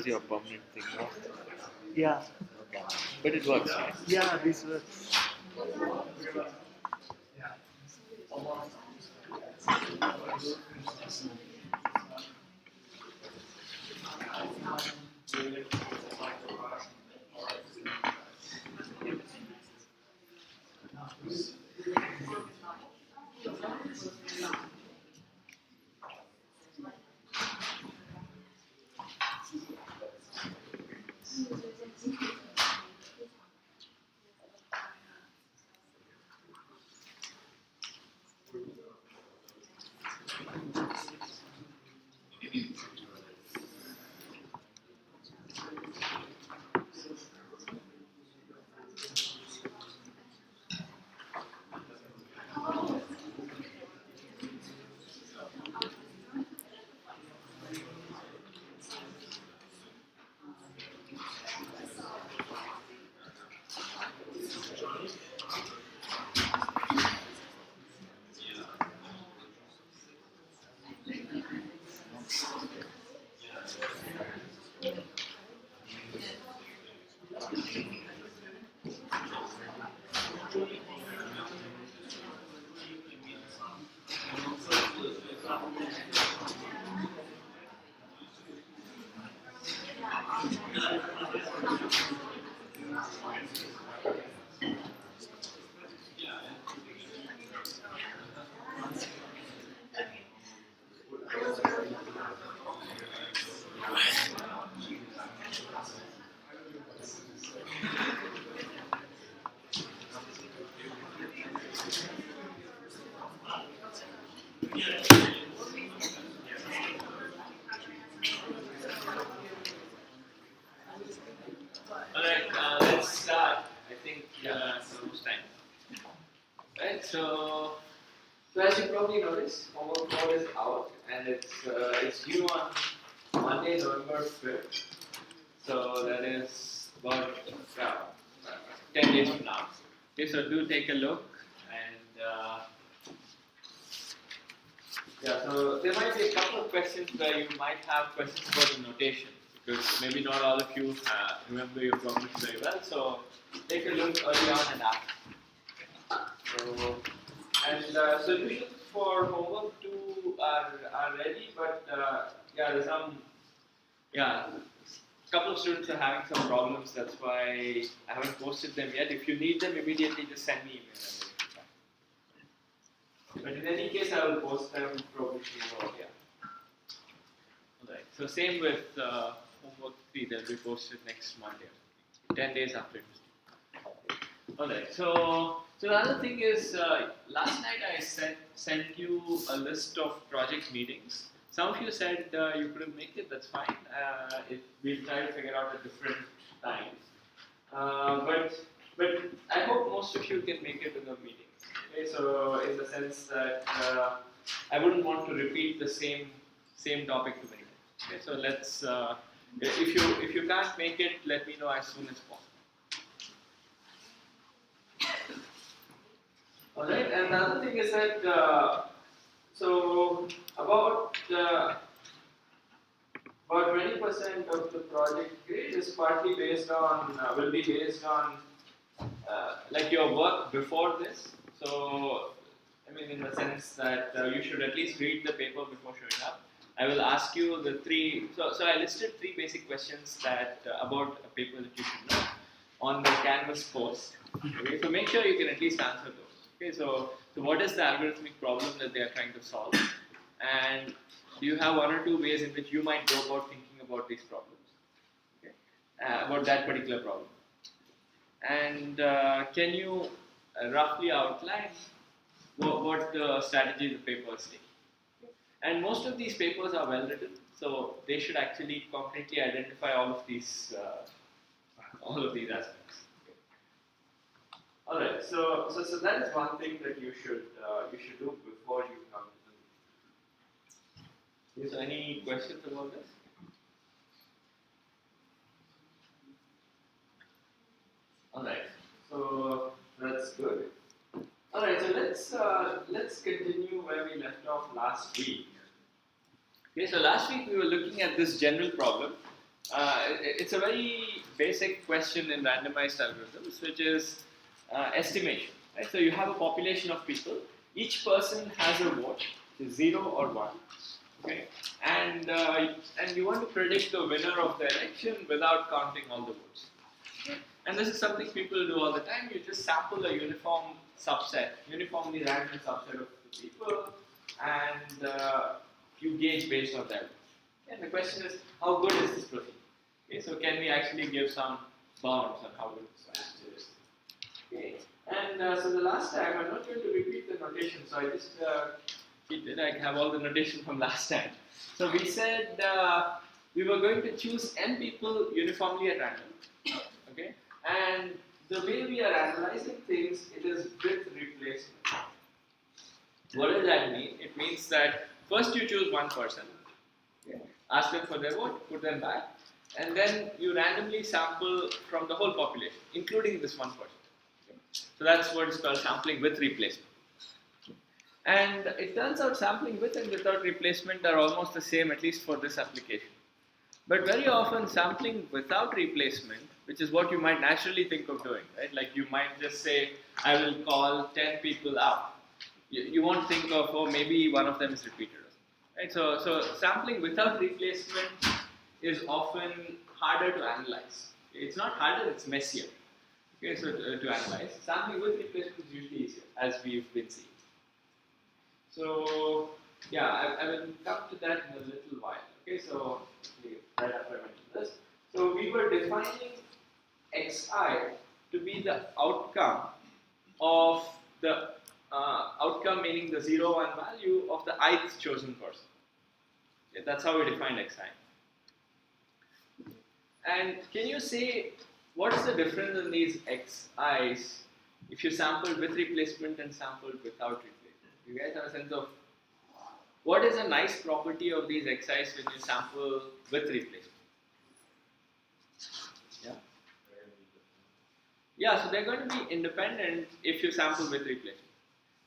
Your permanent thing, no? Yeah. Okay. But it works, right? Yeah, this works. Alright, let's start. I think it's almost time. Right, so as you probably noticed, homework 4 is out and it's due on Monday, November 5th. So that is about 10 days from now. Okay, so do take a look and yeah, so there might be a couple of questions where you might have questions about the notation because maybe not all of you remember your problems very well. So take a look early on and ask. So, and solutions for homework 2 are ready, but yeah, there's some couple of students are having some problems. That's why I haven't posted them yet. If you need them immediately, just send me email. But in any case, I will post them probably tomorrow. Yeah. Alright. So same with homework 3. They'll be posted next Monday, 10 days after it. Alright. So the other thing is, last night I sent you a list of project meetings. Some of you said you couldn't make it. That's fine. We'll try to figure out a different time. But I hope most of you can make it to the meeting. Okay, so in the sense that I wouldn't want to repeat the same topic too many times. Okay, so let's if you can't make it, let me know as soon as possible. Alright, and the other thing is that So about 20% of the project grade is partly based on will be based on like your work before this. So I mean, in the sense that you should at least read the paper before showing up. I will ask you the three. So I listed three basic questions that about a paper that you should know on the Canvas post. Okay, so make sure you can at least answer those. Okay, so what is the algorithmic problem that they are trying to solve, and do you have one or two ways in which you might go about thinking about these problems, okay, about that particular problem, and can you roughly outline what the strategy the paper is taking? And most of these papers are well written, so they should actually completely identify all of these aspects. Okay. All right, so that is one thing that you should do before you come to the. Is there any questions about this? All right, so that's good. All right, so let's continue where we left off last week. Okay, so last week we were looking at this general problem. It's a very basic question in randomized algorithms, which is estimation. Right? So you have a population of people. Each person has a vote, 0 or 1. Okay, and you want to predict the winner of the election without counting all the votes. Okay? And this is something people do all the time. You just sample a uniformly random subset of the people, and you gauge based on that. And the question is, how good is this procedure? Okay, so can we actually give some bounds on how good this procedure is? Okay, and so the last time, I'm not going to repeat the notation, so I just I have all the notation from last time. So we said we were going to choose n people uniformly at random. Okay, and the way we are analyzing things, it is with replacement. What does that mean? It means that first you choose one person, okay, ask them for their vote, put them back, and then you randomly sample from the whole population, including this one person. Okay. So that's what is called sampling with replacement. And it turns out sampling with and without replacement are almost the same, at least for this application. But very often sampling without replacement, which is what you might naturally think of doing, right? Like you might just say, I will call 10 people up. You won't think of, oh, maybe one of them is repeated. Right? So sampling without replacement is often harder to analyze. It's not harder, it's messier. Okay, so to analyze. Sampling with replacement is usually easier, as we've been seeing. So yeah, I will come to that in a little while. Okay, so right after I mention this. So we were defining xi to be the outcome of the outcome, meaning the 0, 1 value of the ith chosen person. Okay, that's how we define xi. And can you say what's the difference in these xi's if you sample with replacement and sample without replacement? You guys have a sense of what is a nice property of these xi's when you sample with replacement? Yeah. Yeah, so they're going to be independent if you sample with replacement.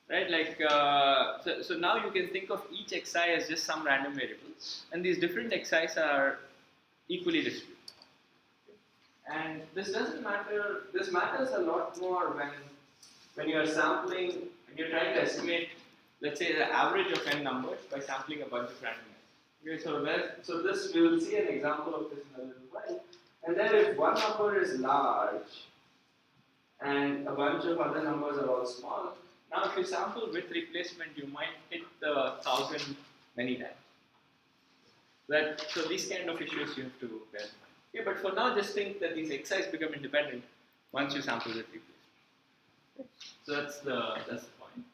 Right, like so now you can think of each xi as just some random variable, and these different xi's are equally distributed. And this doesn't matter. This matters a lot more when you are sampling, when you're trying to estimate, let's say, the average of n numbers by sampling a bunch of random numbers. Okay, so this we will see an example of this in a little while. And then if one number is large and a bunch of other numbers are all small. Now, if you sample with replacement, you might hit the 1,000 many times. So these kind of issues you have to bear in mind. Okay, but for now, just think that these xi's become independent once you sample with replacement. Okay. So that's the point.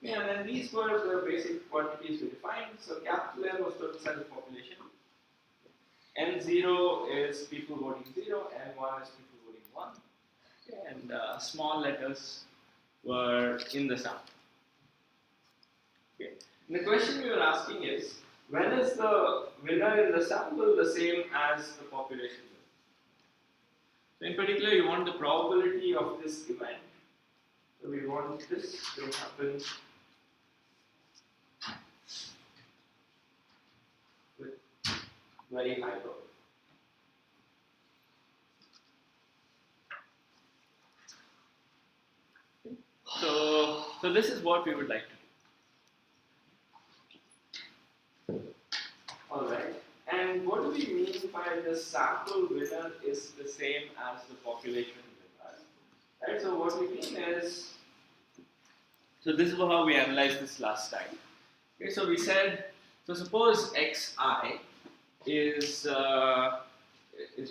Yeah, and then these were the basic quantities we defined. So capital N was total size of population. N0 is people voting 0, N1 is people voting 1. Okay, and small letters were in the sample. Okay. And the question we were asking is, when is the winner in the sample the same as the population? So in particular, you want the probability of this event. So we want this to happen very high probability. So this is what we would like to do. Alright. And what do we mean by the sample winner is the same as the population winner? Right? So what we mean is, so this is how we analyzed this last time. Okay, so we said, so suppose xi is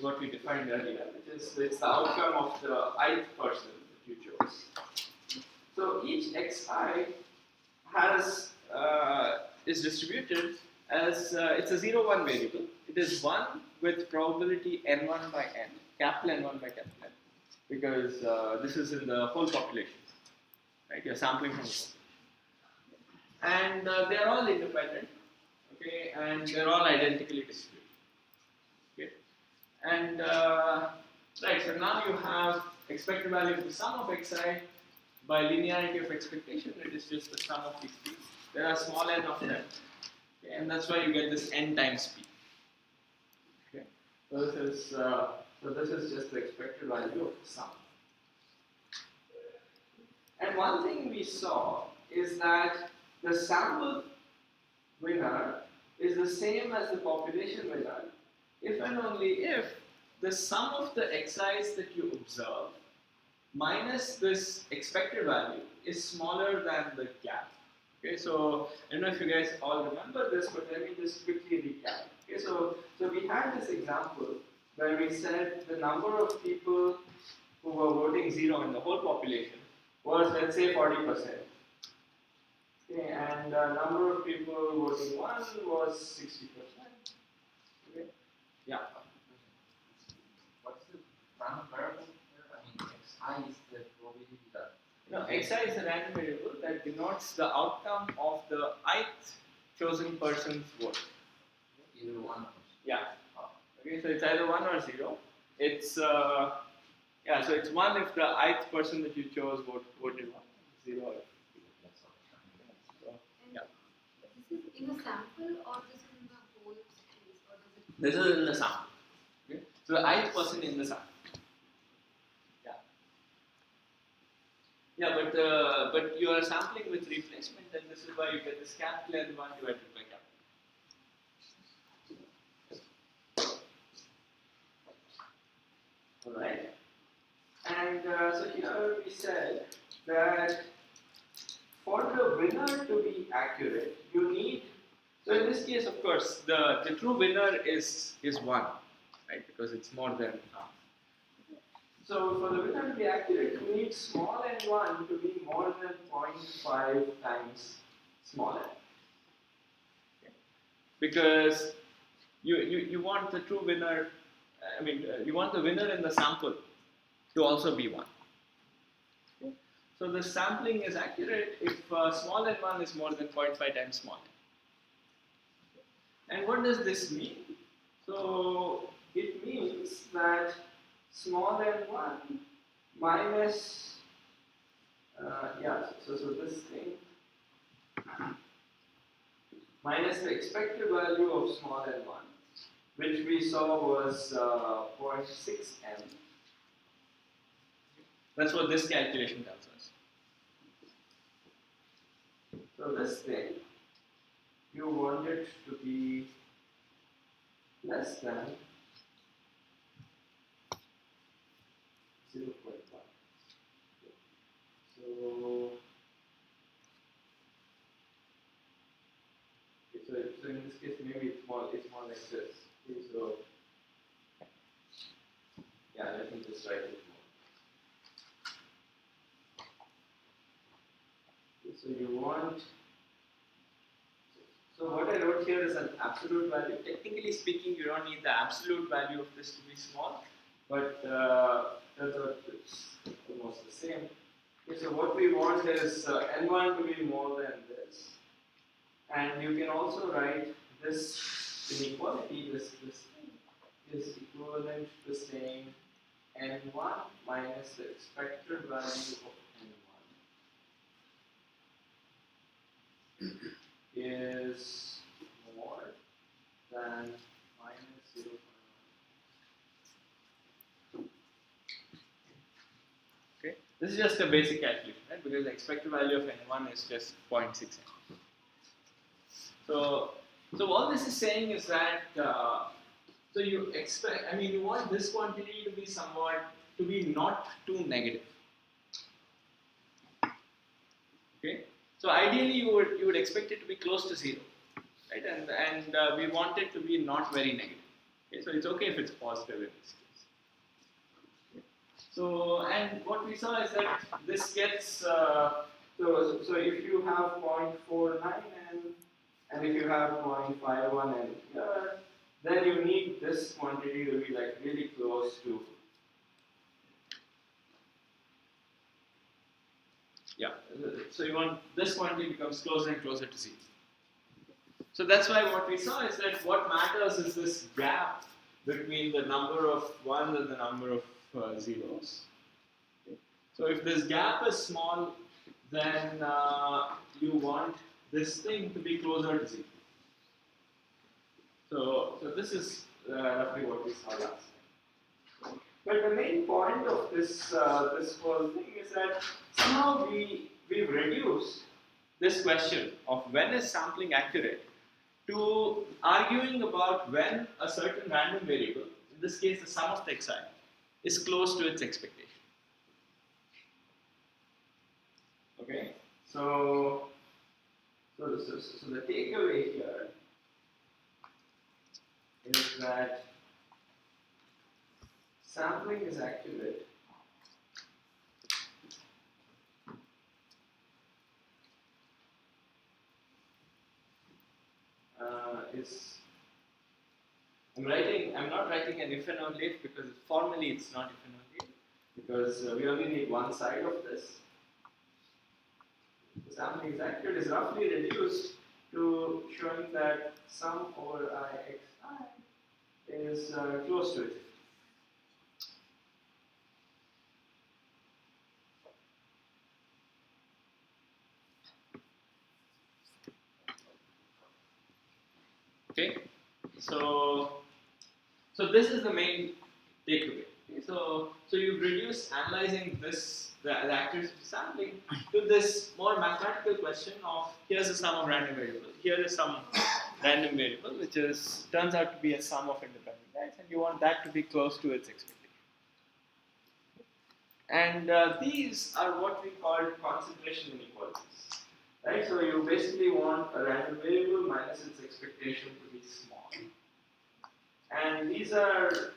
what we defined earlier, which is it's the outcome of the ith person that you chose. So each xi has is distributed as it's a 0-1 variable. It is 1 with probability n1 by n, capital N1 by capital N, because this is in the whole population, right? You're sampling from the population. And they are all independent, okay, and they're all identically distributed. Okay, and right, so now you have expected value of the sum of xi by linearity of expectation. It is just the sum of these p. There are small n of them, okay, and that's why you get this n times p. Okay, so this is just the expected value of the sum. And one thing we saw is that the sample winner is the same as the population winner if and only if the sum of the xi's that you observe minus this expected value is smaller than the gap. Okay, so I don't know if you guys all remember this, but let me just quickly recap. Okay, so we had this example where we said the number of people who were voting 0 in the whole population was, let's say, 40%. Okay, and the number of people voting 1 was 60%. Okay, yeah. What's the random variable here? I mean, xi is the probability that. No, xi is a random variable that denotes the outcome of the ith chosen person's vote. Either one. Yeah. Okay, so it's either 1 or 0. It's yeah, so it's 1 if the ith person that you chose voted 1, 0 if. This is in a sample or this is in the whole space or does it? This is in the sample. Okay? So the ith person in the sample. Yeah. Yeah, but you are sampling with replacement, and this is why you get this capital N1 divided by capital. Alright. And so here we said that for the winner to be accurate, you need, so in this case, of course, the true winner is 1, right? Because it's more than half. So for the winner to be accurate, you need small n1 to be more than 0.5 times small n. Okay? Because you want the true winner, you want the winner in the sample to also be 1. Okay? So the sampling is accurate if small n1 is more than 0.5 times small n. And what does this mean? So it means that small n1 minus, so this thing, minus the expected value of small n1, which we saw was 0.6 n. That's what this calculation tells us. So this thing, you want it to be less than 0.1. So in this case, maybe it's more like this. Okay, so yeah, let me just write it more. Okay, so you want. So what I wrote here is an absolute value. Technically speaking, you don't need the absolute value of this to be small, but turns out it's almost the same. Okay, so what we want is n1 to be more than this. And you can also write this inequality, this thing, is equivalent to saying n1 minus the expected value of n1 is more than minus this is just a basic calculation, right? Because the expected value of n1 is just 0.6n. So all this is saying is that so you expect, I mean, you want this quantity to be not too negative. Okay. So ideally, you would expect it to be close to 0, right? And we want it to be not very negative. Okay. So it's okay if it's positive in this case. Okay. So and what we saw is that this gets so if you have 0.49 and if you have 0.51 and here, then you need this quantity to be like really close to. Yeah, so you want this quantity becomes closer and closer to 0. So that's why what we saw is that what matters is this gap between the number of ones and the number of zeros. Okay. So if this gap is small, then you want this thing to be closer to 0. So this is roughly what we saw last time. But the main point of this whole thing is that somehow we've reduced this question of when is sampling accurate to arguing about when a certain random variable, in this case the sum of the xi, is close to its expectation. Okay, so the takeaway here is that sampling is accurate I'm not writing an if and only if because formally it's not if and only if because we only need one side of this. The sampling is accurate is roughly reduced to showing that sum over ixi is close to it. Okay, so this is the main takeaway. Okay? So you've reduced analyzing the accuracy of sampling to this more mathematical question of here's a sum of random variables, here is some random variable which turns out to be a sum of independent guys, and you want that to be close to its expectation. And these are what we call concentration inequalities. Right, so you basically want a random variable minus its expectation to be small, and these are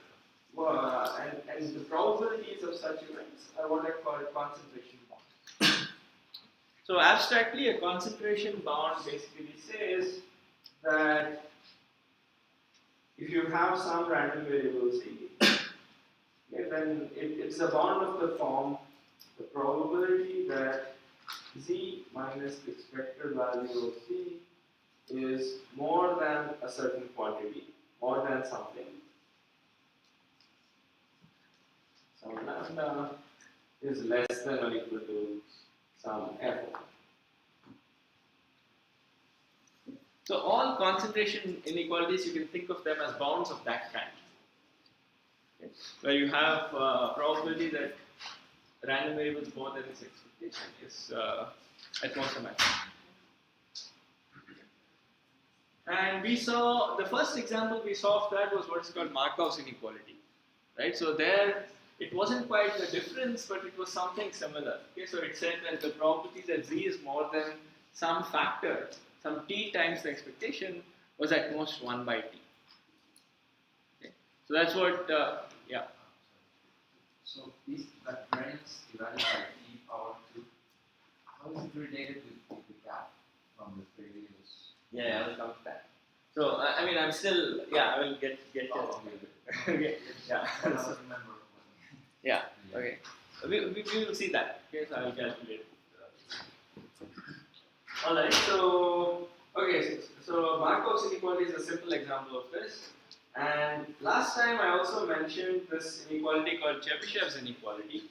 and the probabilities of such events are what I call concentration bounds. So abstractly, a concentration bound basically says that if you have some random variable z, okay, then it's a bound of the form the probability that z minus the expected value of z is more than a certain quantity, more than something. So lambda is less than or equal to some f. So all concentration inequalities, you can think of them as bounds of that kind. Okay. Where you have probability that random variable is more than its expectation is at most a match. And we saw, the first example we saw of that was what is called Markov's inequality. Right? So there, it wasn't quite a difference, but it was something similar. Okay? So it said that the probability that z is more than some factor, some t times the expectation, was at most 1 by t. Okay? So that's what, yeah. So that variance divided by t power 2, how is it related with the gap from the previous? Yeah, I will come to that. So, I mean, I'm still, yeah, I will get okay, yeah. I don't remember. Yeah, okay. We will see that. Okay, so I will calculate it. Alright, so, okay, so Markov's inequality is a simple example of this. And last time I also mentioned this inequality called Chebyshev's inequality.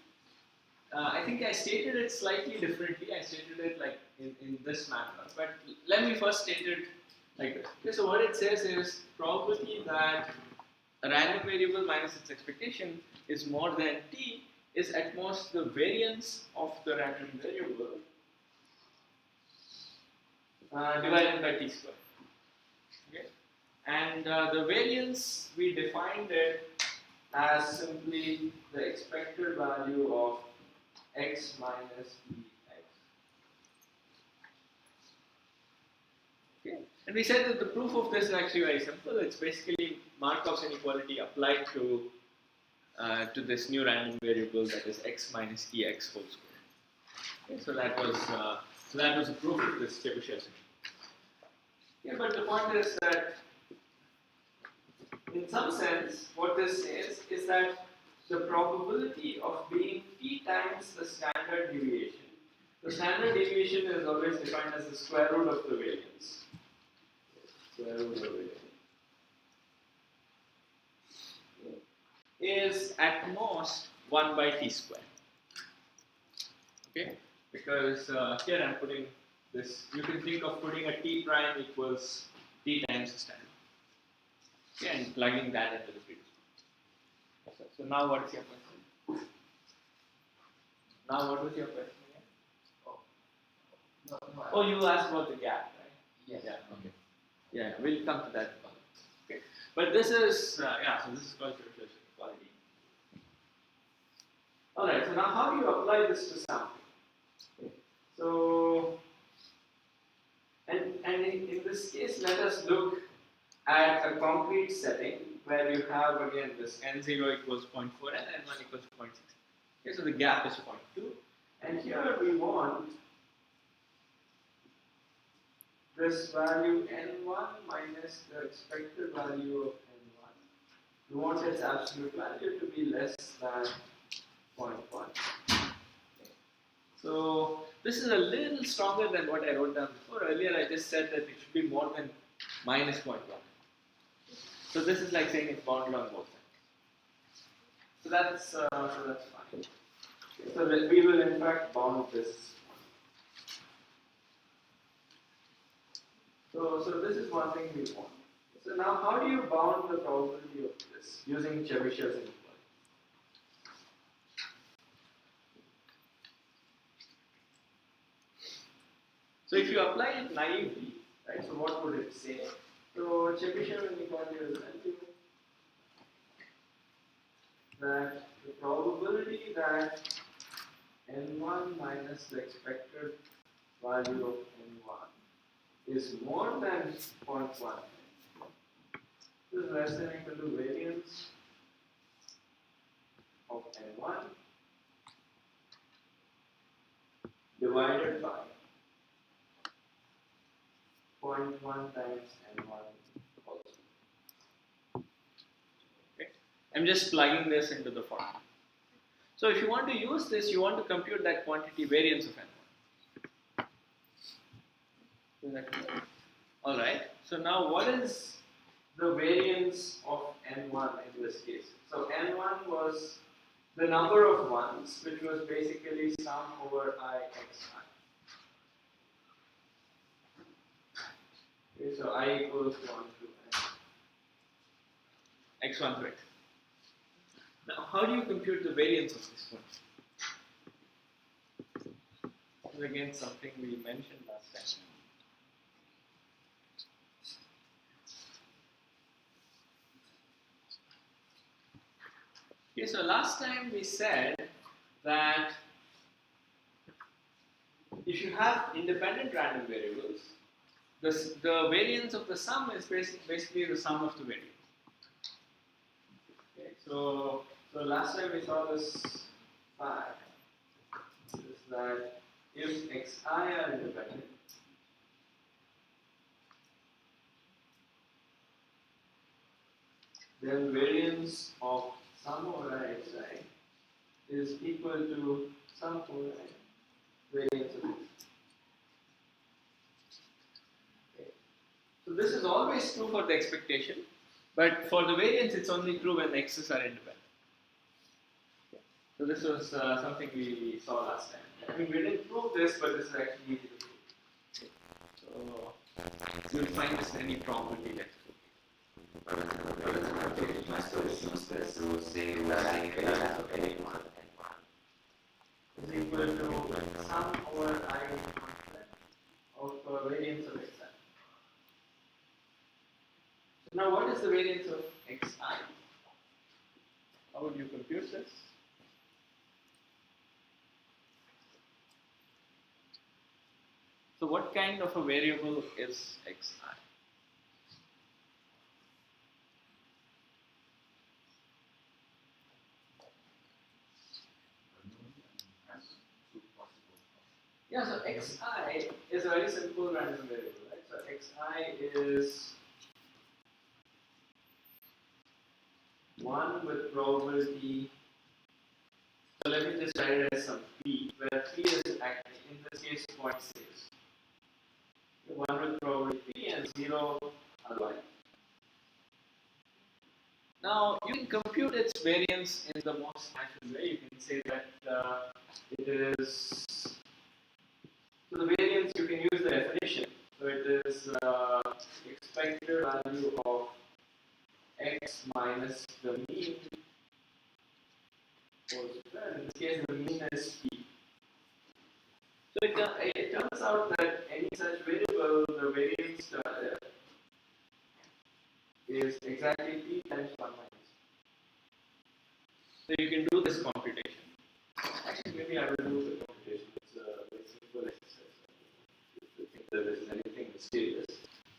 I think I stated it slightly differently. I stated it like in this manner. But let me first state it like this. Okay, so what it says is probability that a random variable minus its expectation is more than t is at most the variance of the random variable divided by t square. Okay? And the variance, we defined it as simply the expected value of x minus ex. Okay? And we said that the proof of this is actually very simple. It's basically Markov's inequality applied to this new random variable that is x minus ex whole square. Okay? So that was the proof of this Chebyshev. Yeah, but the point is that in some sense, what this says is that the probability of being p times the standard deviation. The standard deviation is always defined as the square root of the variance. Square root of the variance is at most 1 by t square. Okay? Because here I'm putting this, you can think of putting a t prime equals t times the standard. Okay, and plugging that into the previous one. So now what is your question? Now what was your question again? Oh, you asked about the gap, right? Yes. Yeah, okay. Yeah, we'll come to that. Okay. But this is, so this is called Chebyshev inequality. Alright, so now how do you apply this to sampling? Okay. So, and in this case, let us look at a concrete setting where you have again this n0 equals 0.4 and n1 equals 0.6. Okay, so the gap is 0.2, and here we want this value n1 minus the expected value of n1. We want its absolute value to be less than 0.1. Okay. So this is a little stronger than what I wrote down before. Earlier I just said that it should be more than minus 0.1. So this is like saying it's bounded on both sides. So that's fine. Okay, so that we will in fact bound this. So this is one thing we want. So now how do you bound the probability of this using Chebyshev's inequality? So if you apply it naively, right? So what would it say? So Chebyshev inequality will tell you that the probability that n1 minus the expected value of n1 is more than 0.1. This is less than or equal to variance of n1 divided by 0.1 times n1 also. Okay. I'm just plugging this into the formula. So if you want to use this, you want to compute that quantity variance of n1. Alright, so now what is the variance of n1 in this case? So n1 was the number of ones, which was basically sum over I xi. Okay, so I equals 1 to n. x1 to x. Now, how do you compute the variance of this one? This is again something we mentioned last time. Okay, so last time we said that if you have independent random variables, the variance of the sum is basically the sum of the variables. Okay, so last time we saw this fact is that if xi are independent, then variance of sum over xi is equal to sum over variance of x. Okay. So this is always true for the expectation, but for the variance it's only true when x's are independent. Okay. So this was something we saw last time. I mean, we didn't prove this, but this is actually easy to prove. Okay. So you'll find this in any probability textbook. is the variance of xi? How would you compute this? So what kind of a variable is xi? Yeah, so xi is a very simple random variable, right? So xi is 1 with probability. So let me just write it as some p, where p is actually in this case 0.6. 1 with probability p and 0 otherwise. Now you can compute its variance in the most natural way. You can say that it is. So the variance, you can use the definition. So it is expected value of x minus the mean whole square. In this case, the mean is p. So it turns out that any such variable, the variance is exactly p times 1 minus. So you can do this computation. Actually, maybe I will do the computation. It's a very simple exercise. If you think that there is anything mysterious.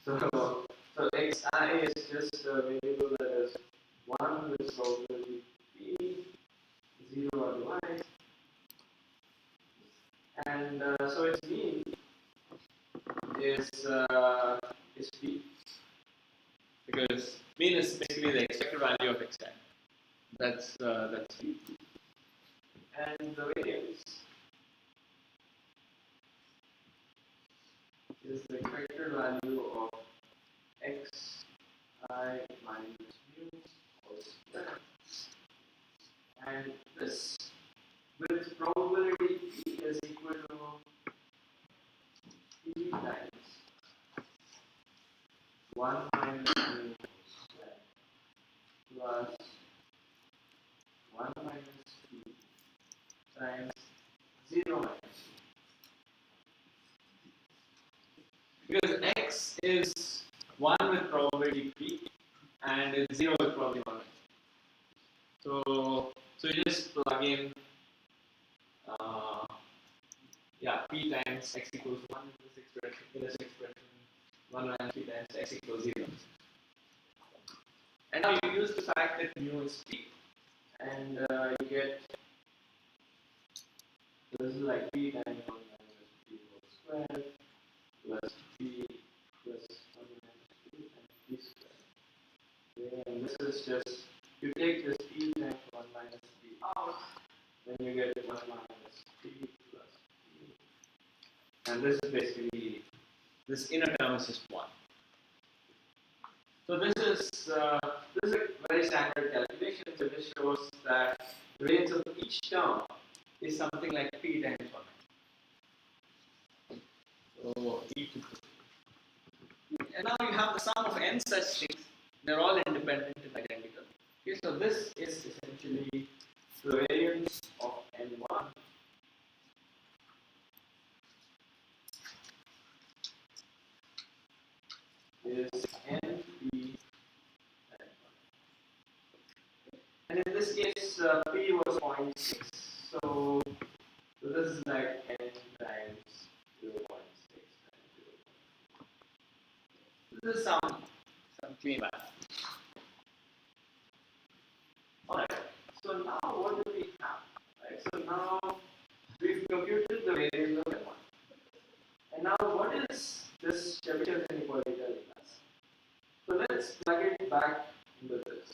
So xi is just a variable that is 1 with probability p, 0 otherwise. And so its mean is p, because mean is basically the expected value of xi. That's p. And the variance is the expected value of xi minus mu whole square. And this with probability p is equal to p times 1 minus mu square plus 1 minus p times 0 minus p. Because x is 1 with probability p and is 0 with probability 1. So you just plug in p times x equals 1 in this expression, 1 minus p times x equals 0. And now you use the fact that mu is p, and you get, this is like p times 1 minus p whole square plus p plus 1 minus p times p square. Okay, and this is just, you take this p times 1 minus p out, then you get 1 minus p plus p. And this is basically, this inner term is just 1. So this is a very standard calculation. So this shows that the variance of each term is something like p times 1. So e to 2. And now you have the sum of n such things. They're all independent and identical. Okay, so this is essentially the variance of n1 is np. And in this case, p was 0.6. So this is like n times 0.6 times 0.6. This is some clean math. Alright, so now what do we have? Right, so now we've computed the variance of n1. And now what is this Chebyshev inequality telling us? So let's plug it back into this.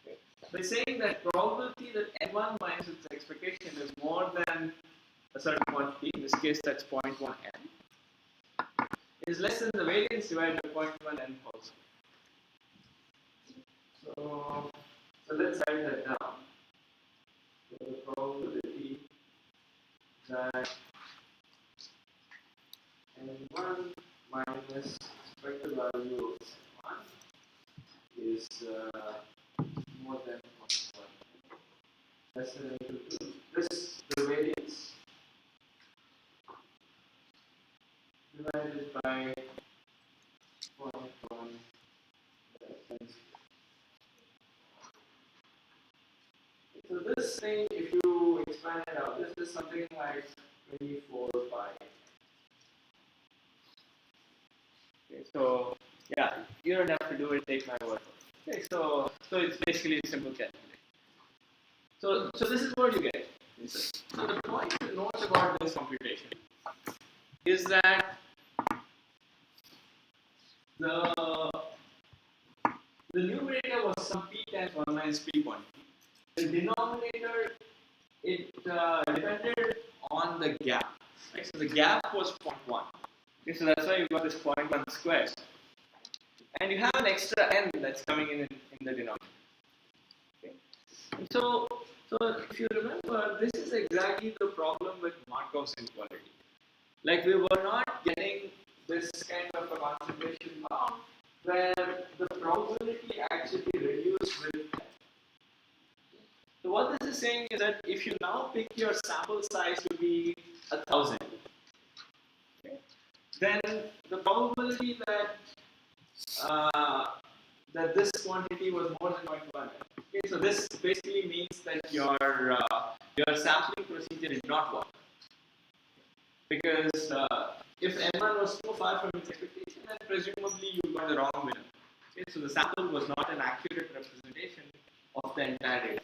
Okay. By saying that probability that n1 minus its expectation is more than a certain quantity, in this case that's 0.1 n, is less than the variance divided by 0.1 n whole square. So let's write that down. So the probability that n1 minus expected value of n1 is more than 0.1, less than or equal to this, the variance divided by 0.1 something like 24 pi. Okay, so yeah, you don't have to do it, take my word for it. Okay, so it's basically a simple calculation. So this is what you get. So the point to note about this computation is that the numerator was some p times 1 minus p quantity. The denominator, it depended on the gap. Right? So the gap was 0.1. Okay, so that's why you got this 0.1 squared. And you have an extra n that's coming in the denominator. Okay? And so if you remember, this is exactly the problem with Markov's inequality. Like we were not getting this kind of a concentration bound where the probability actually reduced with n. So what this is saying is that if you now pick your sample size to be 1,000, okay, then the probability that that this quantity was more than 0.1. Okay, so this basically means that your sampling procedure did not work, because if n1 was too far from its expectation, then presumably you got the wrong winner. Okay, so the sample was not an accurate representation of the entire data.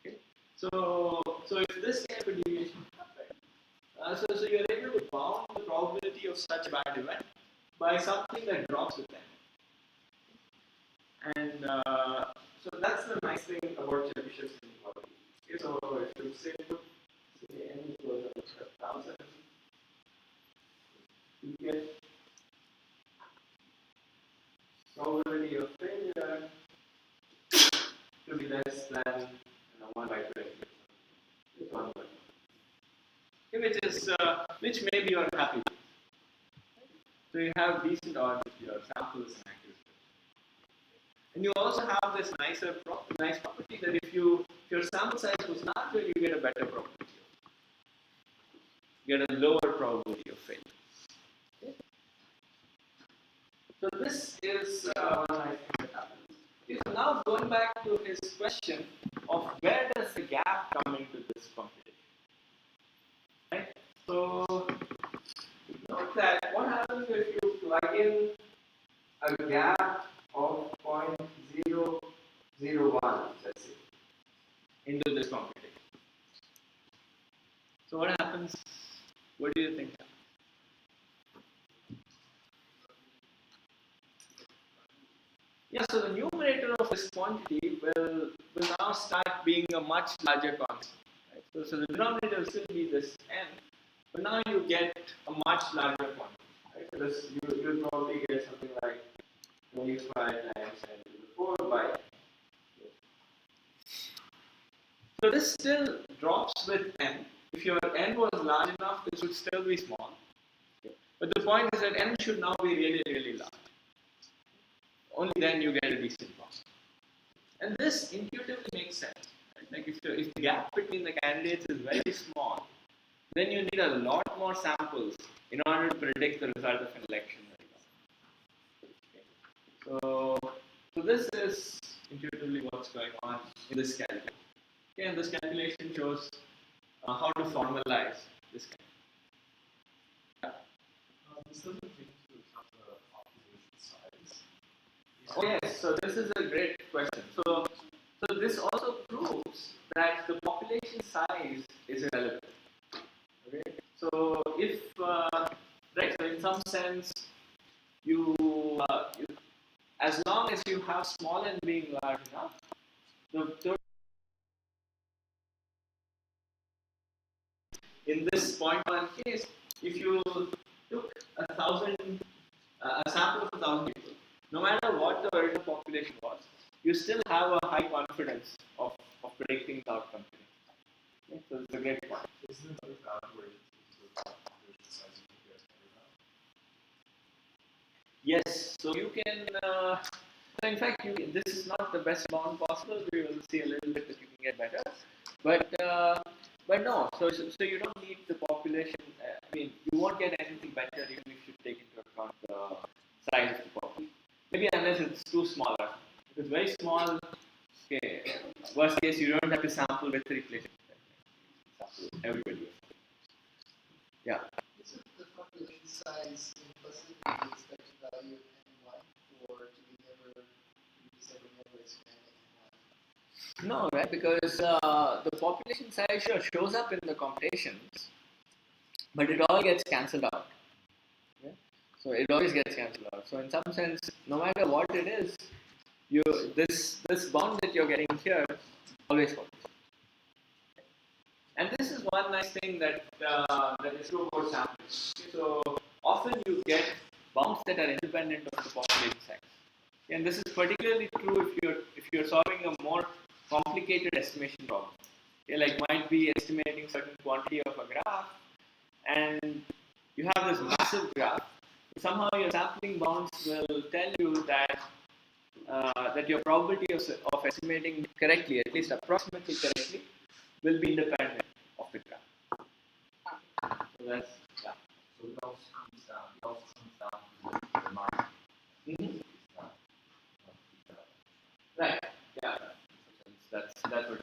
Okay, so if this kind of a deviation happened, so you're able to bound the probability of such a bad event by something that drops with n. And so that's the nice thing about Chebyshev's inequality. Okay, so if you say n equals 1,000, you get probability of failure to be less than 1 by 20. It's 1 by 20. Okay, which maybe you're happy with. So you have decent odds if your sample is an accurate. And you also have this nice property that if your sample size was larger, you get a better probability. You get a lower probability of failure. Okay. So this is one nice thing that happens. Okay, so now going back to his question of where does the gap come into this computation? Right? So note that what happens if you plug in a gap of 0.001, let's say, into this computation. So what happens? What do you think? Yeah, so the numerator of this quantity will now start being a much larger constant. Right? So the denominator will still be this n, but now you get a much larger quantity. Right? So you'll probably get something like 25 times 10 to the 4 by. So this still drops with n. If your n was large enough, this would still be small. Okay. But the point is that n should now be really, really large. Only then you get a decent box. And this intuitively makes sense. Right? Like if the gap between the candidates is very small, then you need a lot more samples in order to predict the result of an election. Okay. So this is intuitively what's going on in this calculation. Okay, and this calculation shows how to formalize this calculation. This doesn't take into account the population size. Oh yes, so this is a great question. So this also proves that the population size is irrelevant. Okay, so if right, so in some sense, you as long as you have small n being large enough, the in this 0.1 case, if you took a sample of 1,000 people, no matter what the original population was, you still have a high confidence of predicting the outcome. Okay? So it's a great point. Isn't it about where you take into account the population size you can get Yes, so you can. So in fact, this is not the best bound possible. We will see a little bit that you can get better, but no. So you don't need the population. I mean, you won't get anything better even if you take into account the size of the population. Maybe unless it's too small. If it's very small, okay. Worst case, you don't have to sample with replacement. Yeah. Isn't the population size implicit in the expected value of n1 for to be never expanding n1? No, right? Because the population size sure shows up in the computations, but it all gets cancelled out. Yeah? So it always gets cancelled out. So in some sense, no matter what it is, you this bound that you're getting here always holds. And this is one nice thing that is true about samples. So often you get bounds that are independent of the population size. And this is particularly true if you're solving a more complicated estimation problem. Like might be estimating certain quantity of a graph, and you have this massive graph. Somehow your sampling bounds will tell you that that your probability of estimating correctly, at least approximately correctly, will be independent of the graph. So that's yeah. So it also comes down to the margin. Mm-hmm. Right. Yeah. That's what.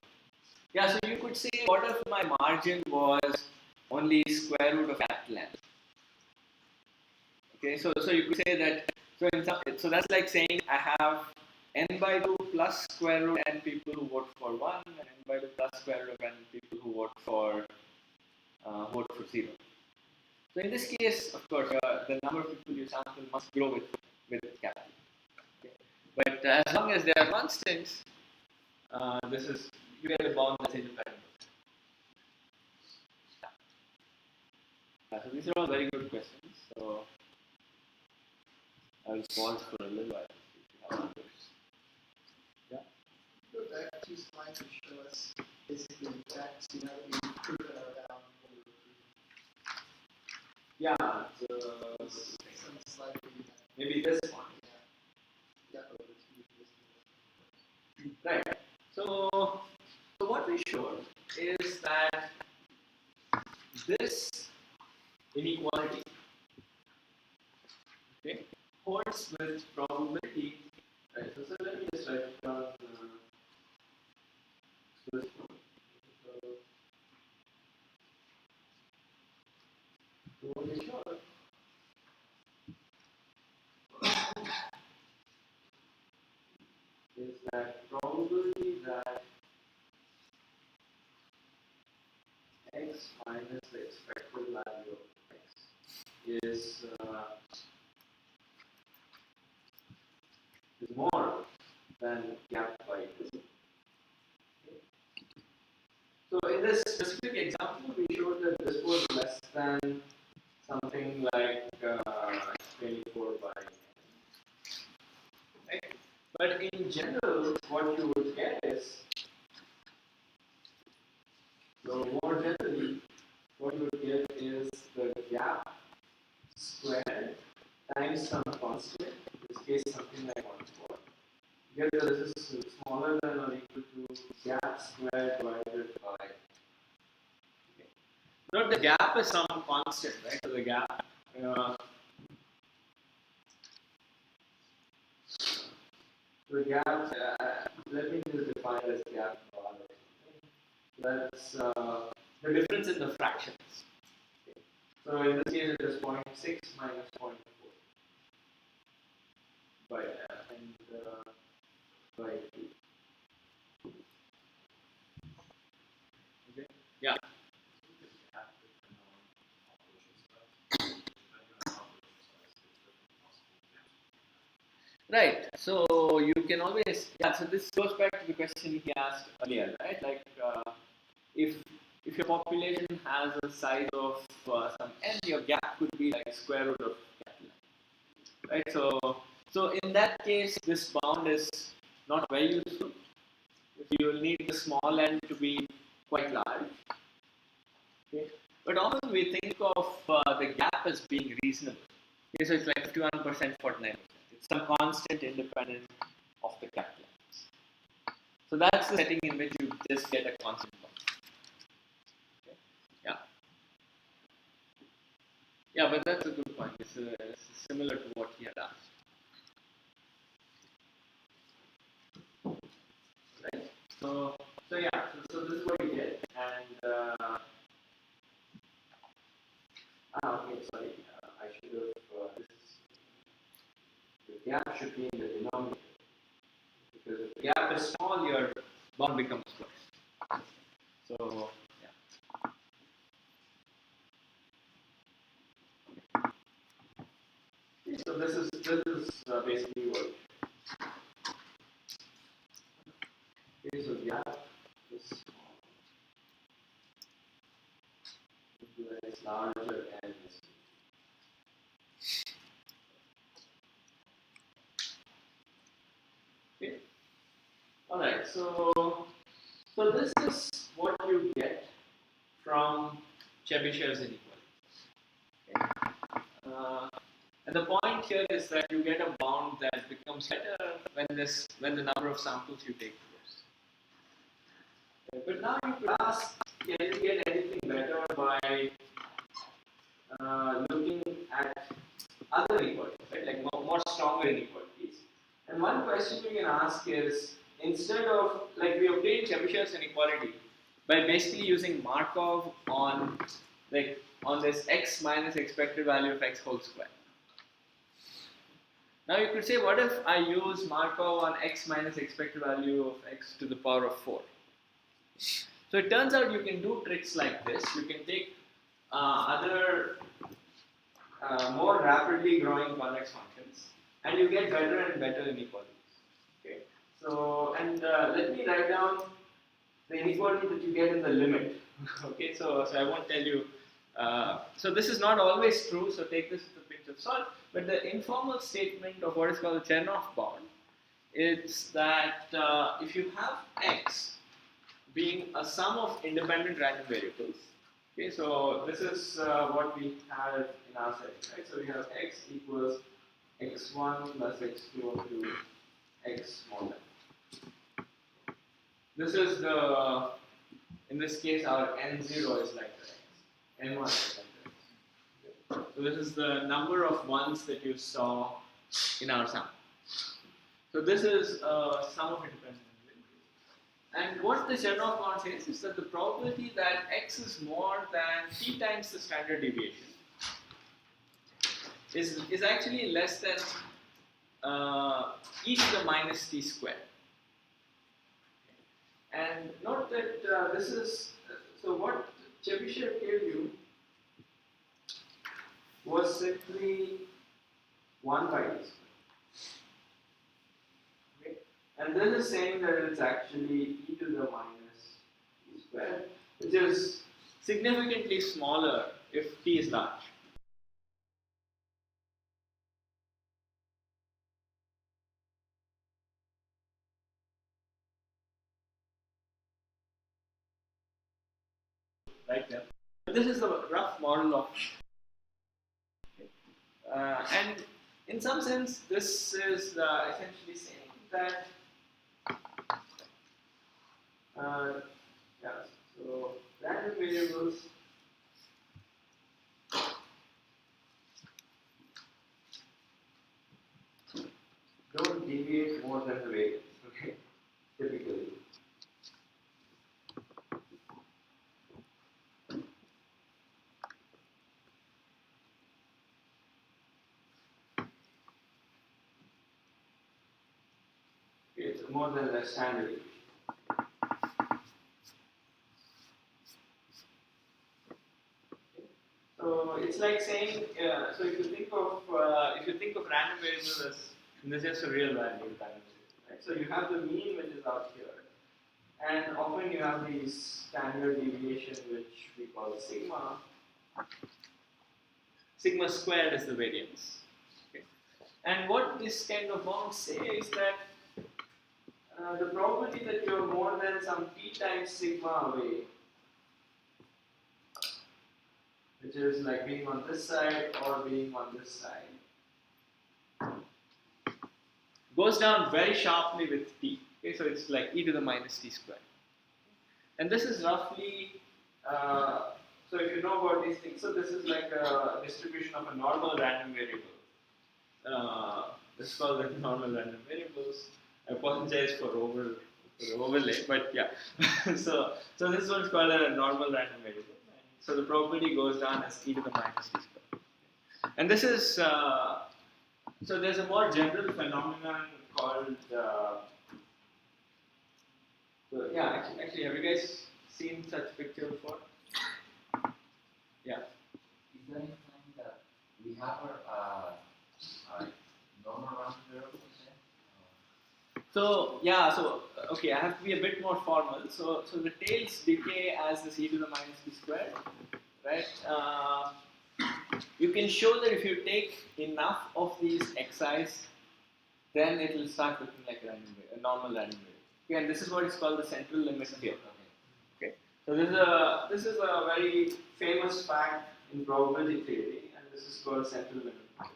Yeah. So you could say, what if my margin was only square root of capital N? Okay. So you could say that. So that's like saying I have n by 2 plus square root n people who vote for 1 and n by 2 plus square root of n people who vote for 0. So in this case, of course, the number of people you sample must grow with capital. Okay. But as long as they are constants, you get a bound that's independent. So these are all very good questions. So I'll pause for a little while if you have others. Yeah. Go back 2 slides and show us basically the facts. Now that we've proven our bound, what we were proving. Yeah. Some slide where you have. Maybe this one. Yeah. Over to Right. So what we showed is that this inequality, okay, holds with probability. Right. So let me just write down this one. So what we showed is that probability that x minus the expected value of x is more than gap by 2. So in this specific example, we showed that this was less than something like 24 by n. Right? But in general, what you would get is, so more generally, what you would get is the gap squared times some constant, in this case something like 1/4. You get that this is smaller than or equal to gap squared divided by. Okay. Note the gap is some constant, right? So the gap. The gap, let me just define this gap bar. That's the difference in the fractions. Okay. So in this case, it is 0.6 minus 0.4 by by 2. Okay. Yeah. Right. So you can always, yeah. So this goes back to the question he asked earlier, right? Like if your population has a size of some n, your gap could be like square root of capital N, right? So in that case, this bound is not very useful. You will need the small n to be quite large. Okay. But often we think of the gap as being reasonable. Okay, so it's like 51%, 49%. It's some constant independent of the capital N. So that's the setting in which you just get a constant bound. Okay. Yeah. Yeah, but that's a good point. It's similar to what he had asked. Right? So yeah, so this is what we did, and Okay, sorry. I should have. The gap should be in the denominator. Because if the gap is small, your bound becomes twice. So, yeah. Okay, so this is basically what. Okay, so gap is small. It's larger and is. Okay. All right. So this is what you get from Chebyshev's inequality. Okay. And the point here is that you get a bound that becomes better when the number of samples you take grows. Okay. But now you could ask, can you get anything better by looking at other inequalities, right? Like more stronger inequalities. And one question you can ask is, instead of, like, we obtained Chebyshev's inequality by basically using Markov on this x minus expected value of x whole square. Now you could say, what if I use Markov on x minus expected value of x to the power of 4? So it turns out you can do tricks like this. You can take other more rapidly growing convex functions, and you get better and better inequalities. Okay. So, and let me write down the inequality that you get in the limit. Okay. So I won't tell you. So this is not always true. So take this with a pinch of salt. But the informal statement of what is called the Chernoff bound is that if you have x being a sum of independent random variables. Okay, so this is what we have in our setting, right? So we have x equals x1 plus x2 up to x more than. This is the, in this case, our n0 is like the x, n1 is like the x. So this is the number of ones that you saw in our sample. So this is a sum of independent. And what the Chernoff bound says is that the probability that x is more than t times the standard deviation is actually less than e to the minus t squared. And note that this is, so what Chebyshev gave you was simply 1 by t squared. And this is saying that it's actually e to the minus t squared, which is significantly smaller if t is large. Right there. This is the rough model of. And in some sense, this is essentially saying that. Yeah, so random variables don't deviate more than the variance, okay, typically. Okay, so more than the standard deviation. So it's like saying, so if you think of random variables as, and this is just a real value kind of thing, right? So you have the mean which is out here, and often you have these standard deviation which we call sigma. Sigma squared is the variance. Okay. And what this kind of bounds say is that the probability that you're more than some t times sigma away, which is like being on this side or being on this side, goes down very sharply with t. Okay, so it's like e to the minus t squared. And this is roughly, so if you know about these things, so this is like a distribution of a normal random variable. This is called the normal random variables. I apologize for overlay, but yeah. so this one's called a normal random variable. So the probability goes down as e to the minus t squared. And this is, so there's a more general phenomenon called, so yeah, actually, have you guys seen such picture before? Yeah. Is there any time that we have our normal round variable then? So yeah, so okay, I have to be a bit more formal. So the tails decay as this e to the minus t squared, right? You can show that if you take enough of these xi's, then it will start looking like a normal random variable. Okay, and this is what is called the central limit theorem. Okay, so this is a very famous fact in probability theory, and this is called central limit theorem.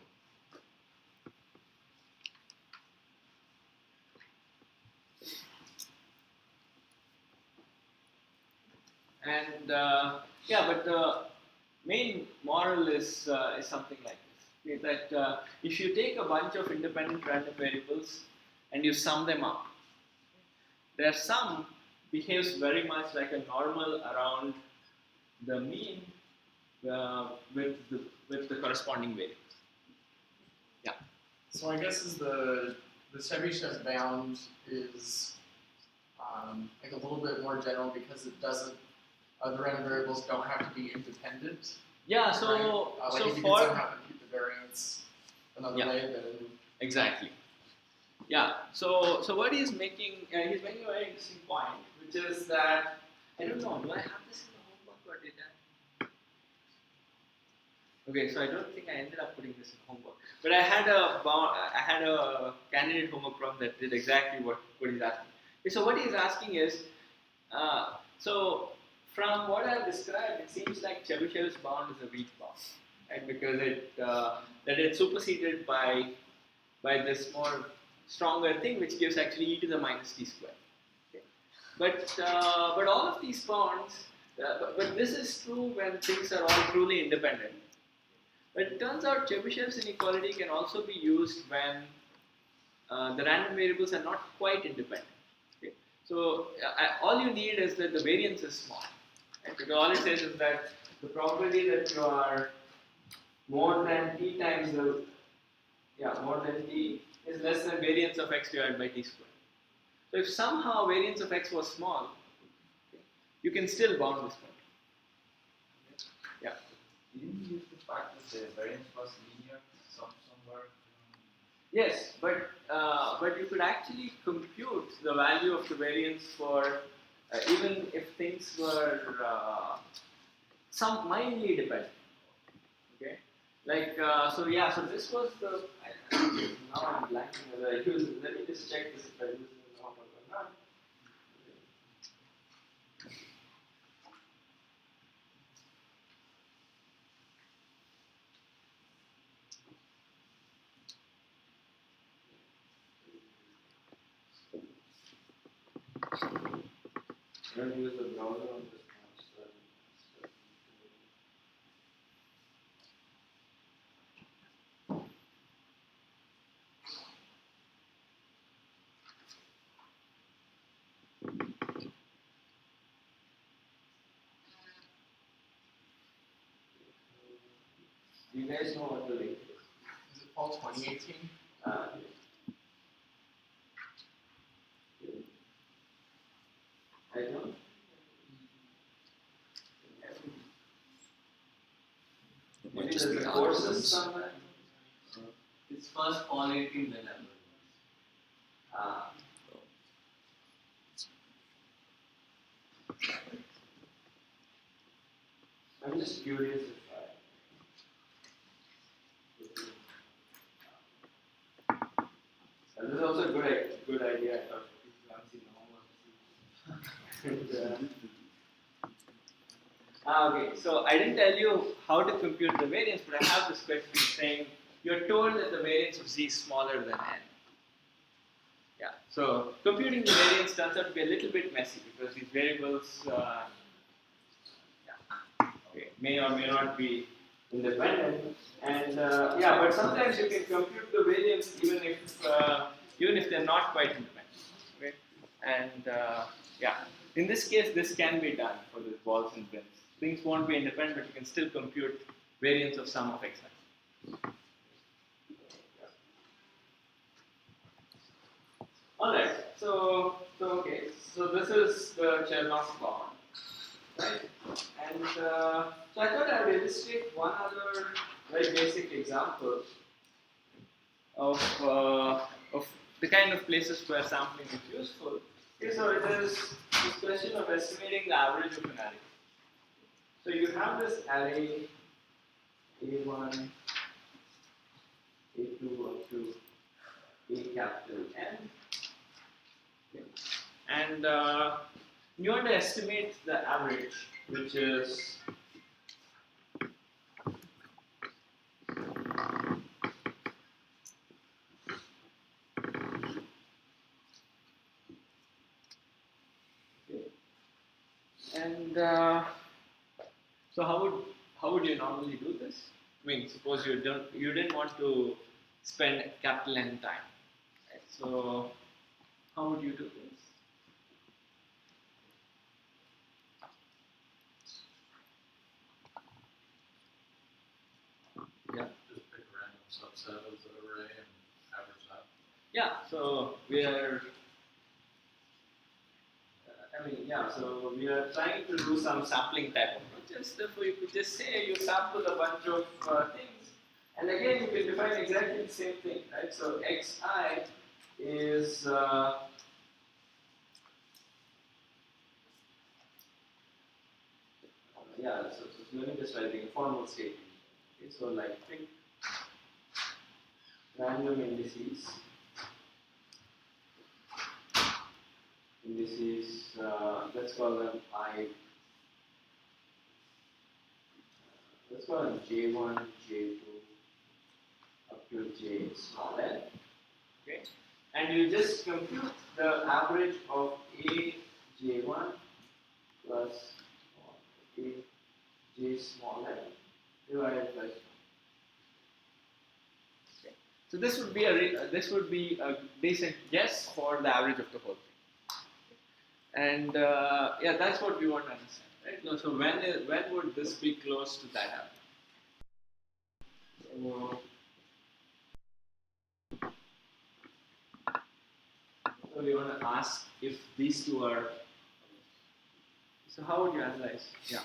And yeah, but the main moral is something like this: okay, that if you take a bunch of independent random variables and you sum them up, their sum behaves very much like a normal around the mean with the corresponding variable. Yeah. So I guess is the Chebyshev bound is like a little bit more general because it doesn't. The random variables don't have to be independent. Yeah. So right? Like so if you for can somehow compute the variance another way, then exactly. Yeah. So what he's making a very interesting point, which is that I don't know. Do I have this in the homework or did I? Okay, so I don't think I ended up putting this in homework. But I had a candidate homework problem that did exactly what he's asking. Okay, so what he's asking is, so from what I've described, it seems like Chebyshev's bound is a weak bound, right? Because it's superseded by this more stronger thing, which gives actually e to the minus t squared. Okay. But all of these bounds, but this is true when things are all truly independent. But it turns out Chebyshev's inequality can also be used when the random variables are not quite independent. Okay. So all you need is that the variance is small. Right? Because all it says is that the probability that you are more than t times more than t is less than variance of x divided by t squared. So if somehow variance of x was small, okay, you can still bound this one. Yeah. You didn't use the fact that the variance was linear somewhere. Yes, but you could actually compute the value of the variance for even if things were some mildly dependent. Okay, like so this was the. Now I'm blanking whether I use it. Let me just check this if I use it in the homework or not. Don't use the browser on this one. Do you guys know what the link is? is it Fall 2018? I don't. Maybe there's a courses somewhere. It's first Fall 18 then I'm just curious if this is also a good idea. I thought people haven't seen the homework. Okay, so I didn't tell you how to compute the variance, but I have this question saying you're told that the variance of z is smaller than n. Yeah, so computing the variance turns out to be a little bit messy because these variables may or may not be independent, and but sometimes you can compute the variance even if they're not quite independent. Okay, and in this case, this can be done for the balls and pins. Rings won't be independent, but you can still compute variance of sum of xi. Alright, so this is the Chernoff bound, right? And so I thought I would illustrate one other very basic example of the kind of places where sampling is useful. Okay, so it is this question of estimating the average of an array. So you have this array A1, A2 up to A capital N. Okay. And you want to estimate the average, which is and so how would you normally do this? I mean, suppose you didn't want to spend capital N time, right? So how would you do this? Yeah. Just pick a random subset of the array and average that. Yeah. So we are. So we are trying to do some sampling type of approach. Therefore, you could just say you sample a bunch of things, and again you can define exactly the same thing, right? So xi is so let me just write the informal statement. Okay, so like pick random indices. Let's call them let's call them J1, J2 up to J small n. Okay, and you just compute the average of A J1 plus A J small n divided by. Okay. So this would be a decent guess for the average of the whole thing. And that's what we want to understand, right? No, so when would this be close to that average? So we want to ask if these two are. So how would you analyze? Yeah.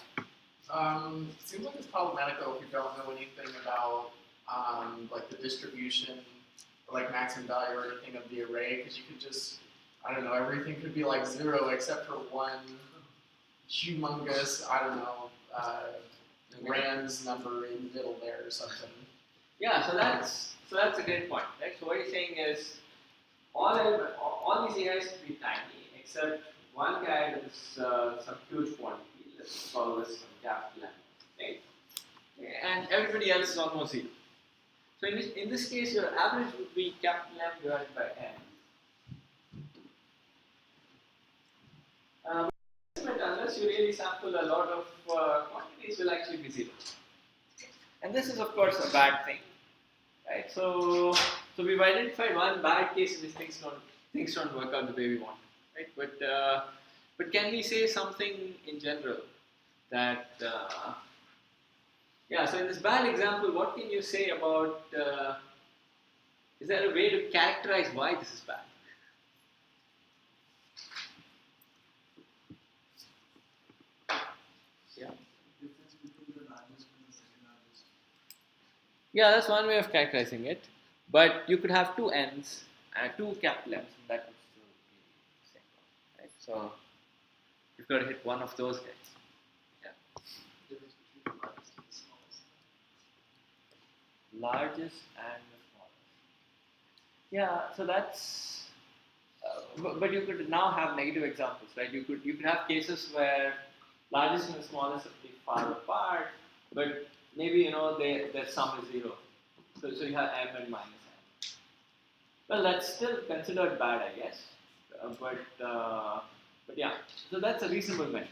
Seems like it's problematic though if you don't know anything about like the distribution, or like maximum value or anything of the array, because you could just, I don't know, everything could be like 0 except for one humongous, I don't know, Rand's number in the middle there or something. Yeah, so that's a great point, right? So what you're saying is all these areas could be tiny except one guy that is some huge quantity. Let's call this some capital N, right? And everybody else is almost 0. So in this case, your average would be capital M divided by N. Unless you really sample a lot of quantities, will actually be 0. And this is of course a bad thing, right? So we've identified one bad case in which things don't work out the way we want, right? But can we say something in general that so in this bad example, what can you say about? Is there a way to characterize why this is bad? Yeah, that's one way of characterizing it. But you could have two n's, two capital N's, and that would still be the same one, right? So you've got to hit one of those guys. Yeah. Difference between the largest and the smallest. Largest and the smallest. Yeah, so that's. But you could now have negative examples, right? You could have cases where largest and the smallest would be far apart, but maybe their sum is 0. So you have m and minus m. Well, that's still considered bad, I guess. But yeah, so that's a reasonable measure.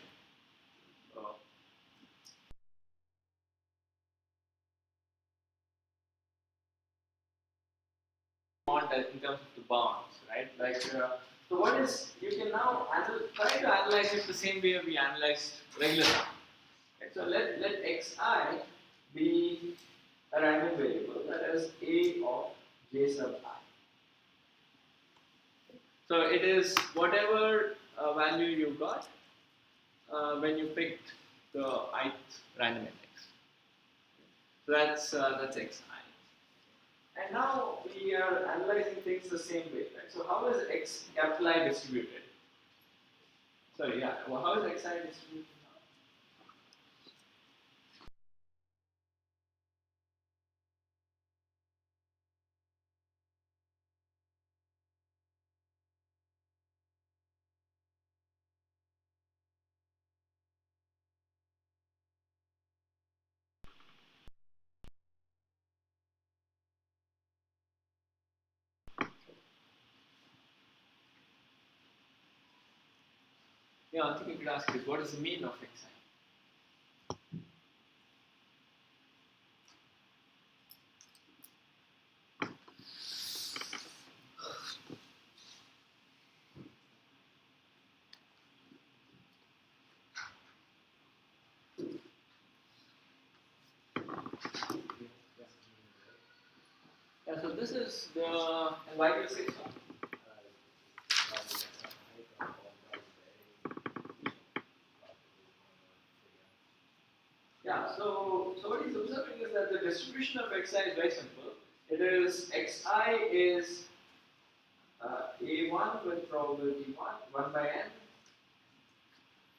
In terms of the bounds, right? Like, so what is, you can now try to analyze it the same way we analyzed regular sum. Right? So let xi be a random variable that is a of j sub I. So it is whatever value you got when you picked the ith random index. So that's xi. And now we are analyzing things the same way, right? So how is x capital I distributed? Sorry, yeah. Well, how is xi distributed now? Yeah, I think you could ask is what is the mean of xi? Yeah, so this is the, and why do you say so? Yeah, so what he's observing is that the distribution of xi is very simple. It is xi is a1 with probability 1 by n.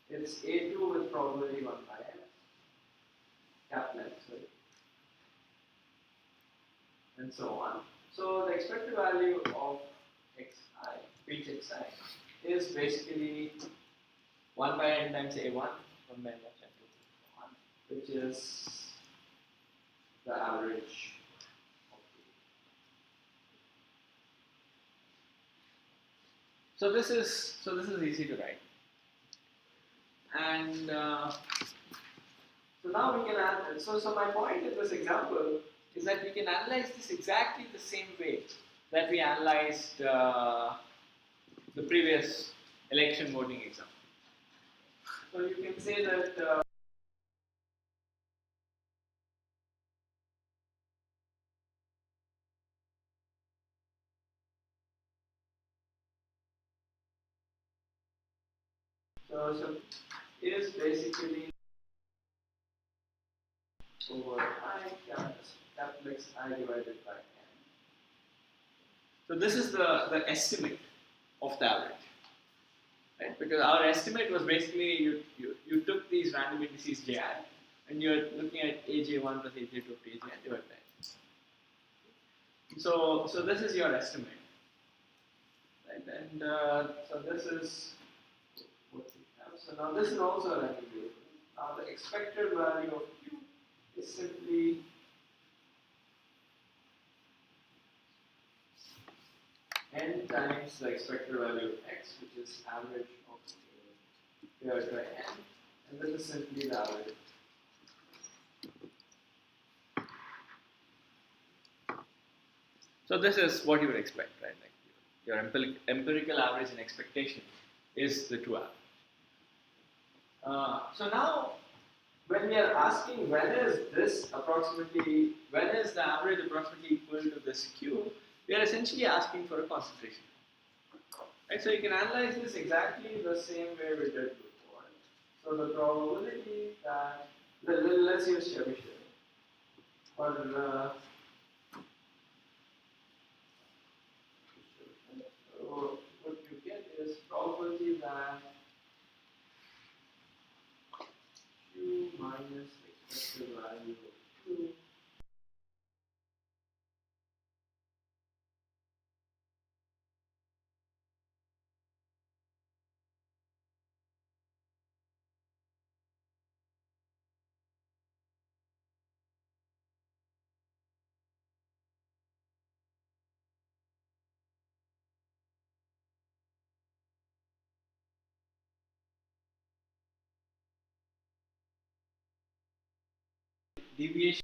It's a2 with probability 1 by n, capital N, sorry, and so on. So the expected value of xi, each xi, is basically 1 by n times a1, 1 by n times n2, so on, which is the average of the. So this is easy to write, and so now we can add. So my point in this example is that we can analyze this exactly the same way that we analyzed the previous election voting example. So you can say that. So is basically over I capital X I divided by n. So this is the estimate of the average, right? Because our estimate was basically you took these random indices ji and you're looking at aj1 plus aj2 to aj n divided by n. So this is your estimate, right? And so this is what we have. So now this is also a random variable. Now the expected value of q is simply n times the expected value of x, which is average of divided by n, and this is simply the average. So this is what you would expect, right? Like your empirical average and expectation is the two average. So now, when we are asking when is the average approximately equal to this q, we are essentially asking for a concentration. Right? So you can analyze this exactly the same way we did before. So the probability that, let's use Chebyshev, or so what you get is probability that q minus expected value of q deviation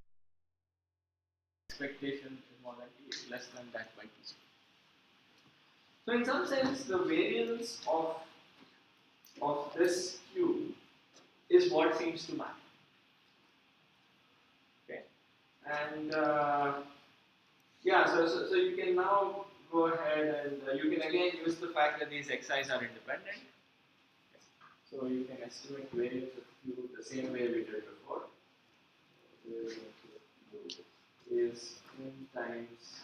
expectation is more than t is less than that by t. So in some sense, the variance of this q is what seems to matter. And yeah, so you can now go ahead and you can again use the fact that these xi's are independent. So you can estimate variance of Q the same way we did before. Is n times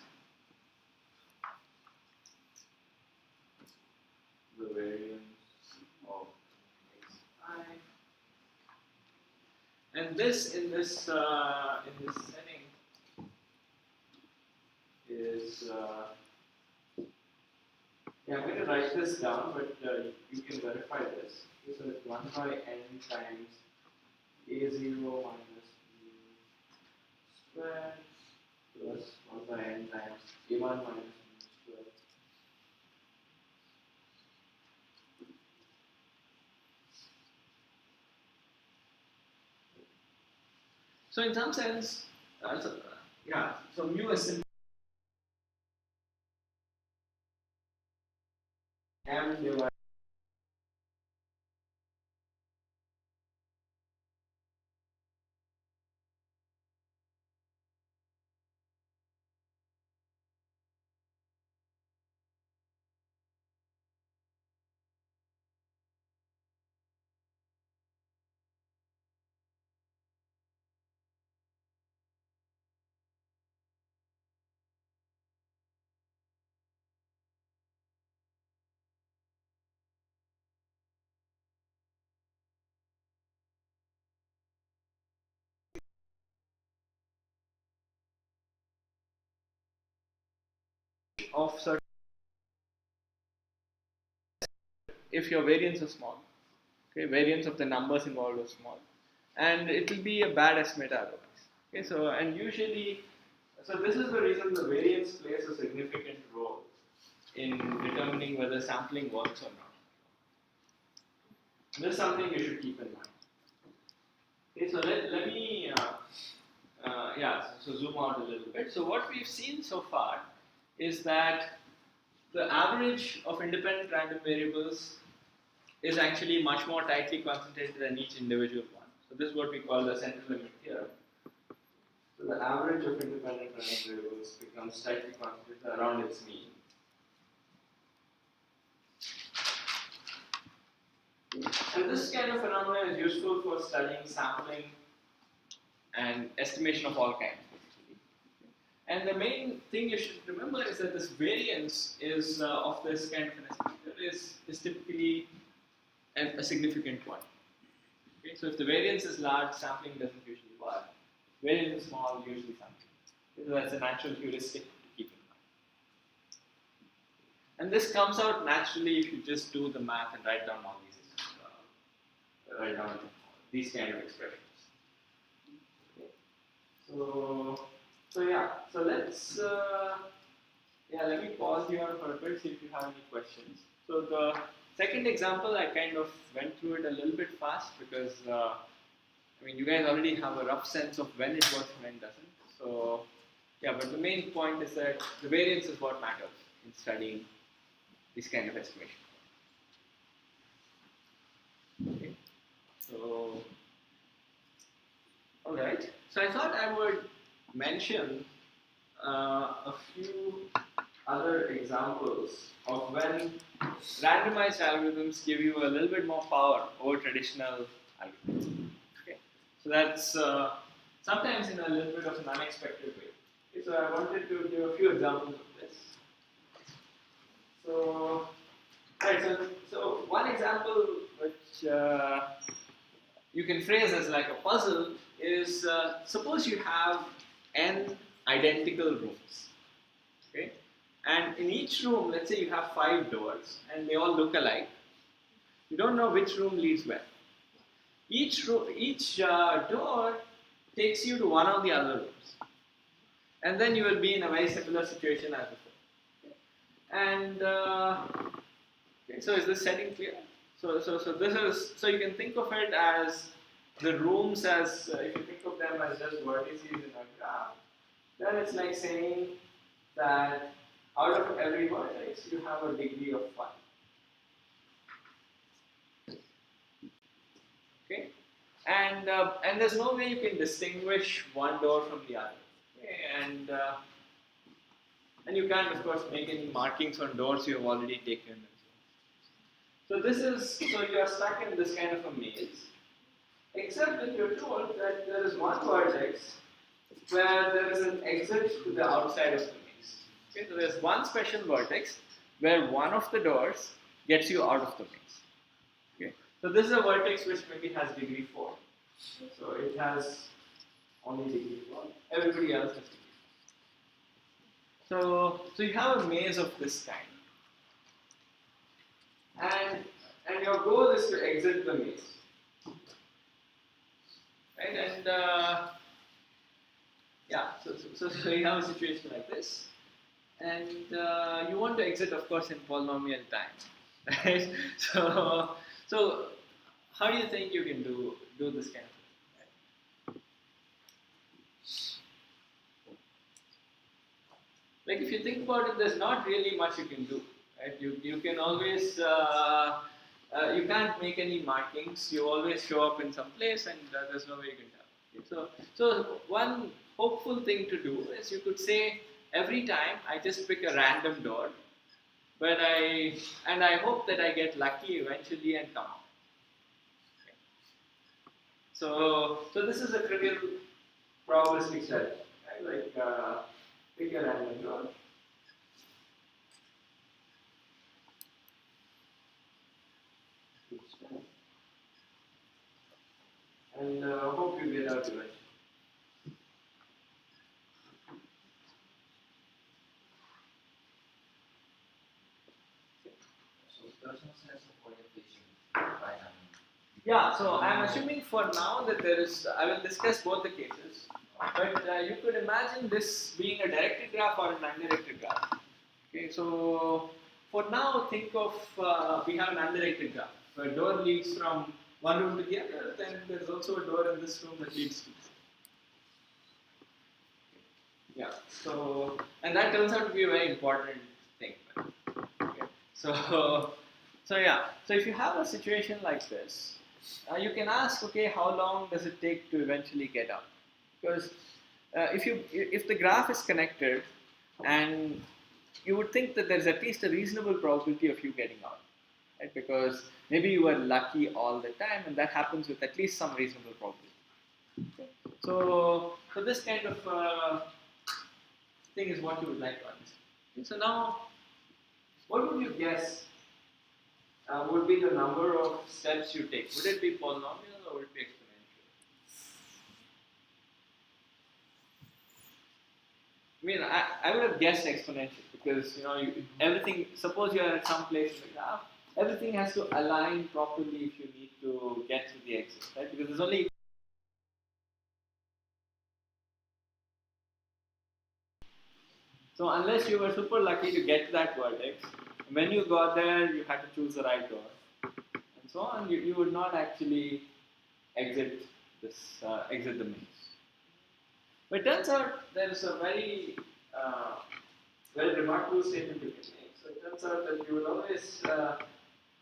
the variance of xi. And this in this setting is yeah, I'm going to write this down, but you can verify this. So it's 1 by n times a0 minus b squared plus 1 by n times a1 minus b squared. So in some sense, yeah, so mu is simply m divided. Of certain, if your variance is small, okay, variance of the numbers involved is small, and it will be a bad estimate otherwise. Okay, so and usually, so this is the reason the variance plays a significant role in determining whether sampling works or not. This is something you should keep in mind. Okay, so let me so zoom out a little bit. So what we've seen so far is that the average of independent random variables is actually much more tightly concentrated than each individual one. So this is what we call the central limit theorem. So the average of independent random variables becomes tightly concentrated around its mean. And this kind of phenomena is useful for studying sampling and estimation of all kinds. And the main thing you should remember is that this variance is of this kind of an estimator is typically a significant one. Okay? So if the variance is large, sampling doesn't usually work. Variance is small, usually sampling. So that's a natural heuristic to keep in mind. And this comes out naturally if you just do the math and write down all these kind of expressions. Okay. So yeah, so let's let me pause here for a bit, see if you have any questions. So the second example, I kind of went through it a little bit fast because you guys already have a rough sense of when it works and when it doesn't. So yeah, but the main point is that the variance is what matters in studying this kind of estimation. Okay. So all right. So I thought I would mention a few other examples of when randomized algorithms give you a little bit more power over traditional algorithms. Okay. So that's sometimes in a little bit of an unexpected way. Okay, so I wanted to give a few examples of this. So, right, so one example which you can phrase as like a puzzle is suppose you have n identical rooms, okay, and in each room, let's say you have 5 doors and they all look alike. You don't know which room leads where. Each door takes you to one of the other rooms, and then you will be in a very similar situation as before. And okay, so is this setting clear? So this is, so you can think of it as the rooms as if you think of them as just vertices in a graph, then it's like saying that out of every vertex you have a degree of 1. Okay, and there's no way you can distinguish one door from the other. Okay, and you can't of course make any markings on doors you have already taken. And so you are stuck in this kind of a maze, except that you're told that there is one vertex where there is an exit to the outside of the maze. Okay, so there's one special vertex where one of the doors gets you out of the maze. Okay, so this is a vertex which maybe has degree 4. So it has only degree 4. Everybody else has degree 4. So you have a maze of this kind. And your goal is to exit the maze. Right? And so you have a situation like this. And you want to exit, of course, in polynomial time. Right? So how do you think you can do this kind of thing? Right? Like if you think about it, there's not really much you can do. Right? You can always you can't make any markings. You always show up in some place, and there's no way you can tell. Okay? So one hopeful thing to do is you could say every time I just pick a random door, but I hope that I get lucky eventually and come out. Okay? So this is a trivial probabilistic strategy, right? Like pick a random door. And hope you get out eventually. So there's no sense of orientation by hand. Yeah, so I'm assuming for now that there is, I will discuss both the cases, but you could imagine this being a directed graph or an undirected graph. Okay, so for now, think of, we have an undirected graph, where a door leads from one room to the other, then there's also a door in this room that leads to this. Yeah, so, and that turns out to be a very important thing. Okay. So if you have a situation like this, you can ask, okay, how long does it take to eventually get out? Because if the graph is connected, and you would think that there's at least a reasonable probability of you getting out, right? Because maybe you were lucky all the time, and that happens with at least some reasonable probability. Okay. So this kind of thing is what you would like to understand. Okay. So now, what would you guess would be the number of steps you take? Would it be polynomial or would it be exponential? I mean, I would have guessed exponential because everything. Suppose you are at some place in the graph, everything has to align properly if you need to get to the exit, right? Because there's only so unless you were super lucky to get to that vertex, when you got there, you had to choose the right door, and so on. You would not actually exit the maze. But it turns out there is a very remarkable statement you can make. So it turns out that you will always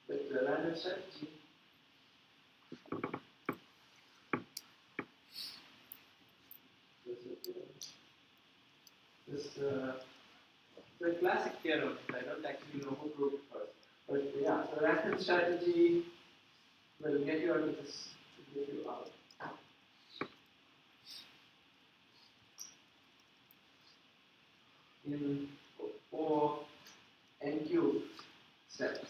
with the random strategy. The classic theorem. I don't actually know who proved it first, but yeah, so random strategy will get you out of this. Get you out. In O n cube steps.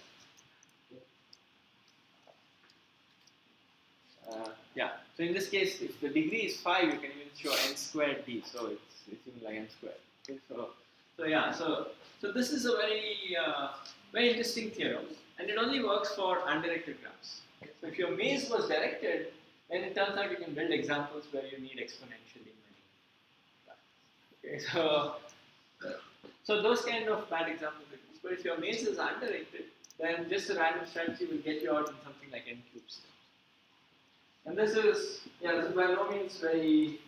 Yeah. So in this case, if the degree is 5, you can even show n squared d. So it's even like n squared. Okay. So this is a very interesting theorem, and it only works for undirected graphs. Okay. So if your maze was directed, then it turns out you can build examples where you need exponentially many graphs. Okay. So those kind of bad examples exist. But if your maze is undirected, then just a random strategy will get you out in something like n cube steps. And this is by no means very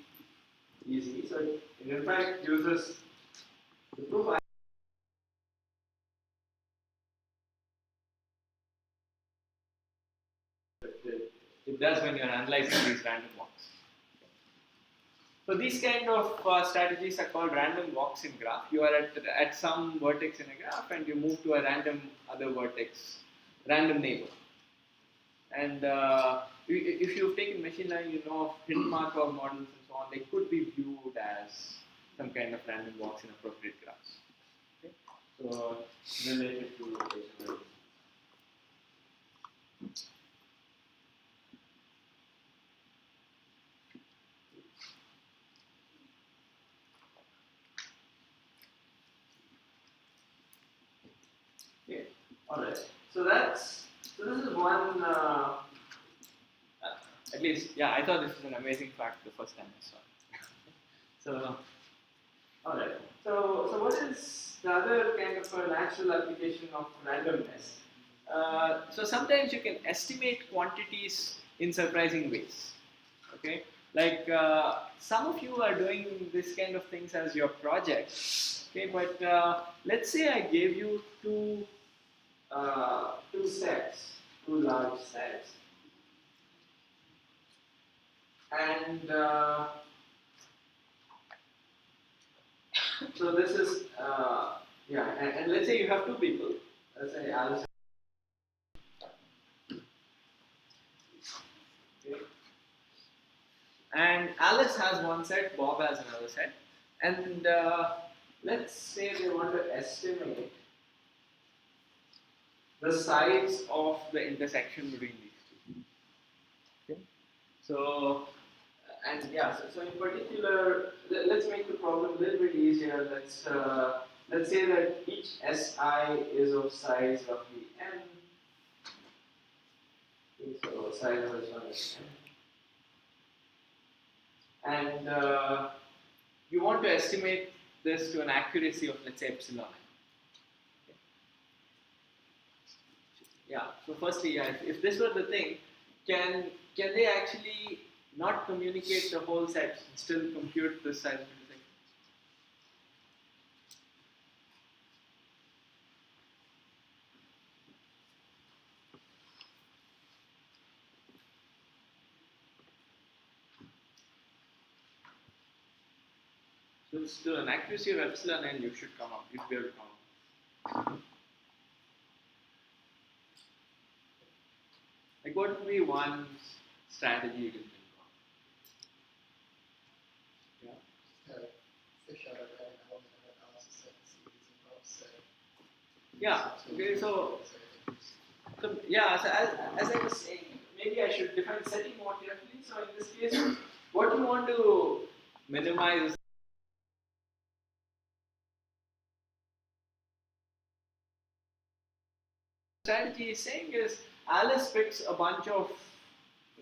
easy. So it in fact uses the proof. It does when you're analyzing these random walks. So these kind of strategies are called random walks in graph. You are at some vertex in a graph and you move to a random other vertex, random neighbor. And if you've taken machine learning, you know of hidden Markov models and so on, they could be viewed as some kind of random walks in appropriate graphs. Okay? So related to location. Okay, all right. So this is one. At least, yeah, I thought this was an amazing fact the first time I saw it. So, all right. So what is the other kind of a natural application of randomness? So sometimes you can estimate quantities in surprising ways. Okay, like some of you are doing this kind of things as your project. Okay, but let's say I gave you two sets, two large sets, and so this is and let's say you have two people. Let's say Alice. Okay. And Alice has one set, Bob has another set, and let's say they want to estimate the size of the intersection between these two. Okay. So, and yeah, so in particular, let's make the problem a little bit easier. Let's say that each SI is of size roughly n. Okay, so size of this one is n. And you want to estimate this to an accuracy of, let's say, epsilon n. Okay. Yeah, so firstly, yeah, if this were the thing, can they actually not communicate the whole set and still compute the size of the intersection? So it's to an accuracy of epsilon n, you should come up, you should be able to come up. Like what would be one strategy you can think of? Yeah. Fish out of an element of analysis set and see if it's involved set. Yeah. Okay. So yeah. So as I was saying, maybe I should define setting more carefully. So in this case, what you want to minimize is strategy is saying is Alice picks a bunch of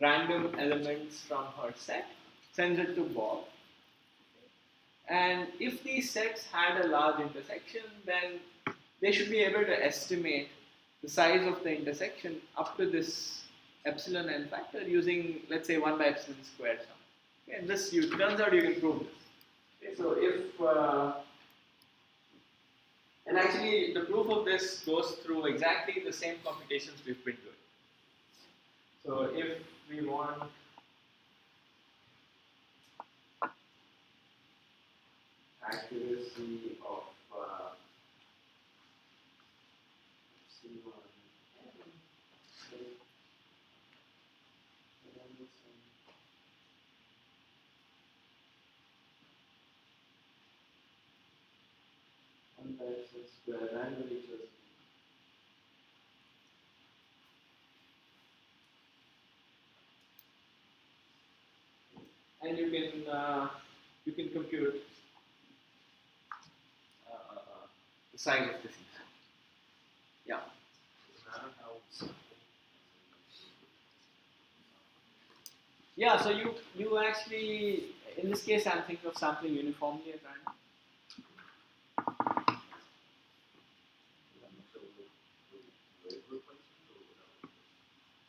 random elements from her set, sends it to Bob, and if these sets had a large intersection, then they should be able to estimate the size of the intersection up to this epsilon n factor using, let's say, 1 by epsilon squared sum. Okay, and this turns out you can prove this. Okay, so if and actually, the proof of this goes through exactly the same computations we've been doing. So if we want accuracy of epsilon n, one by epsilon square randomly chosen. And you can compute the size of this intersection. Yeah. Yeah. So you actually, in this case, I'm thinking of sampling uniformly at random.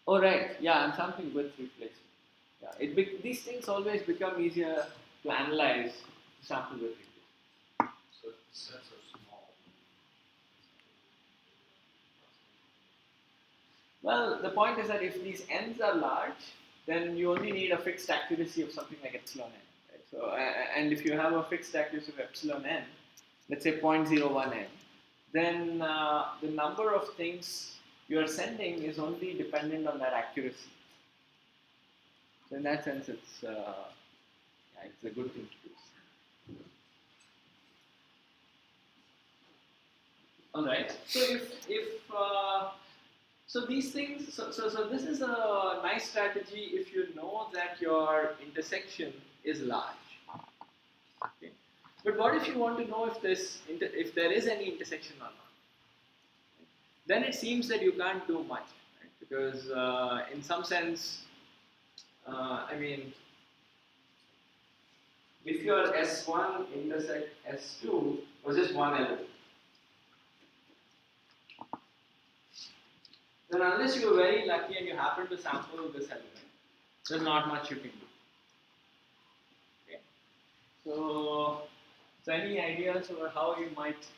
Oh right. Yeah, I'm sampling with replacement. Yeah. These things always become easier to analyze to sample with replacement. So if the sets are small, Well, the point is that if these n's are large, then you only need a fixed accuracy of something like epsilon n. Right? So, and if you have a fixed accuracy of epsilon n, let's say 0.01 n, then the number of things you are sending is only dependent on that accuracy. So in that sense, it's a good thing to do. All right. So so these things. So this is a nice strategy if you know that your intersection is large. Okay. But what if you want to know if there is any intersection or not? Then it seems that you can't do much, right? Because in some sense, I mean, if your S1 intersect S2 was just one element, then unless you are very lucky and you happen to sample this element, there's not much you can do. Okay. So any ideas over how you might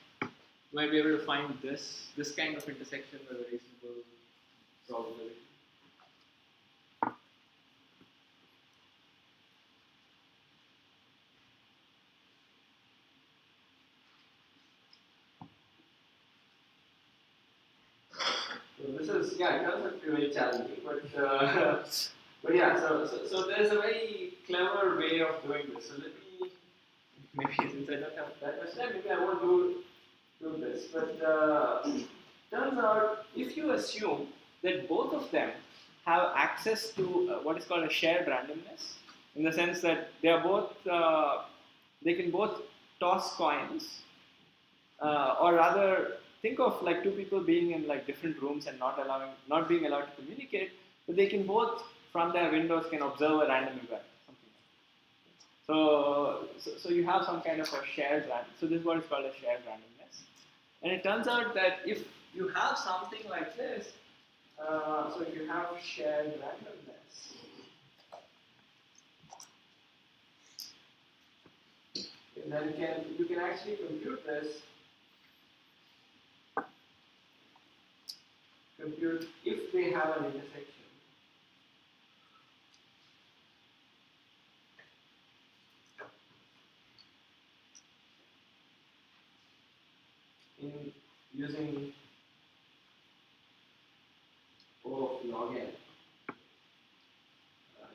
be able to find this kind of intersection with a reasonable probability? So this is, it turns out to be very challenging, but yeah, so there's a very clever way of doing this. So let me, maybe since I don't have that much time, maybe I won't do this, but turns out if you assume that both of them have access to what is called a shared randomness, in the sense that they are both, they can both toss coins, or rather, think of like two people being in like different rooms and not being allowed to communicate, but they can both from their windows can observe a random event, something like that. So you have some kind of a shared random. So this is what is called a shared randomness, and it turns out that if you have something like this, so if you have shared randomness, then you can actually compute this. Compute if they have an intersection in using O of log n,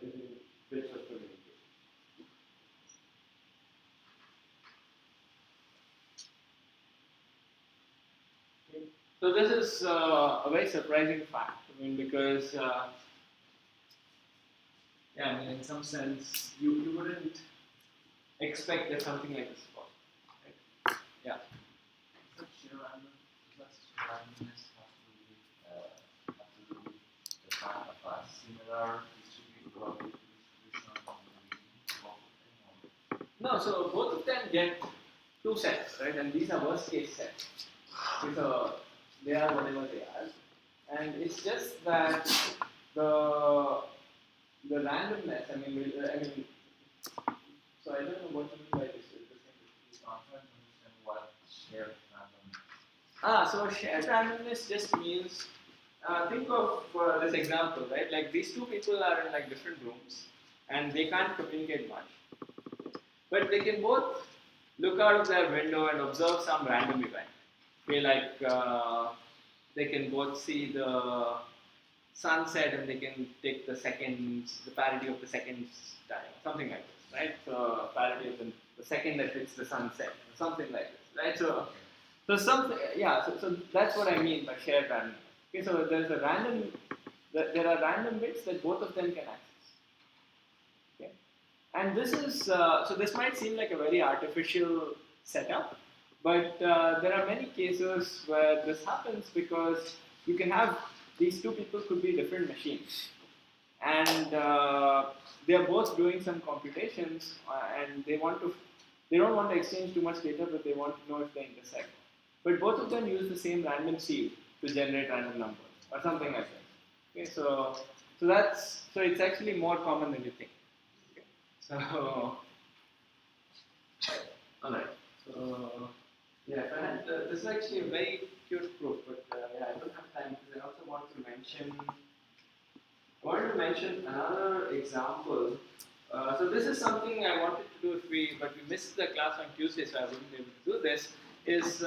using bits of communication. Okay. So this is a very surprising fact. I mean, because I mean, in some sense, you wouldn't expect that something like this is possible, right? Yeah. Such randomness have to do with the fact of a similar distributed probability distribution on the both of them. No, so both of them get two sets, right? And these are worst case sets. So they are whatever they are, and it's just that the randomness. I mean, so I don't know what you mean by this. I'm trying to understand what shared randomness. So shared randomness just means, think of this example, right? Like these two people are in like different rooms, and they can't communicate much, but they can both look out of their window and observe some random event. Okay, like they can both see the sunset and they can take the parity of the seconds time, something like this, right? So parity of the second that hits the sunset, or something like this, right? So something, so that's what I mean by shared randomness. Okay, so there are random bits that both of them can access. Okay, and this is so this might seem like a very artificial setup, but there are many cases where this happens because you can have these two people could be different machines, and they are both doing some computations, and they don't want to exchange too much data, but they want to know if they intersect. But both of them use the same random seed to generate random numbers or something like that. Okay, so it's actually more common than you think. Okay. So all right. So yeah, this is actually a very cute proof, but I don't have time because I also want to mention another example. So this is something I wanted to do but we missed the class on Tuesday, so I wouldn't be able to do this, is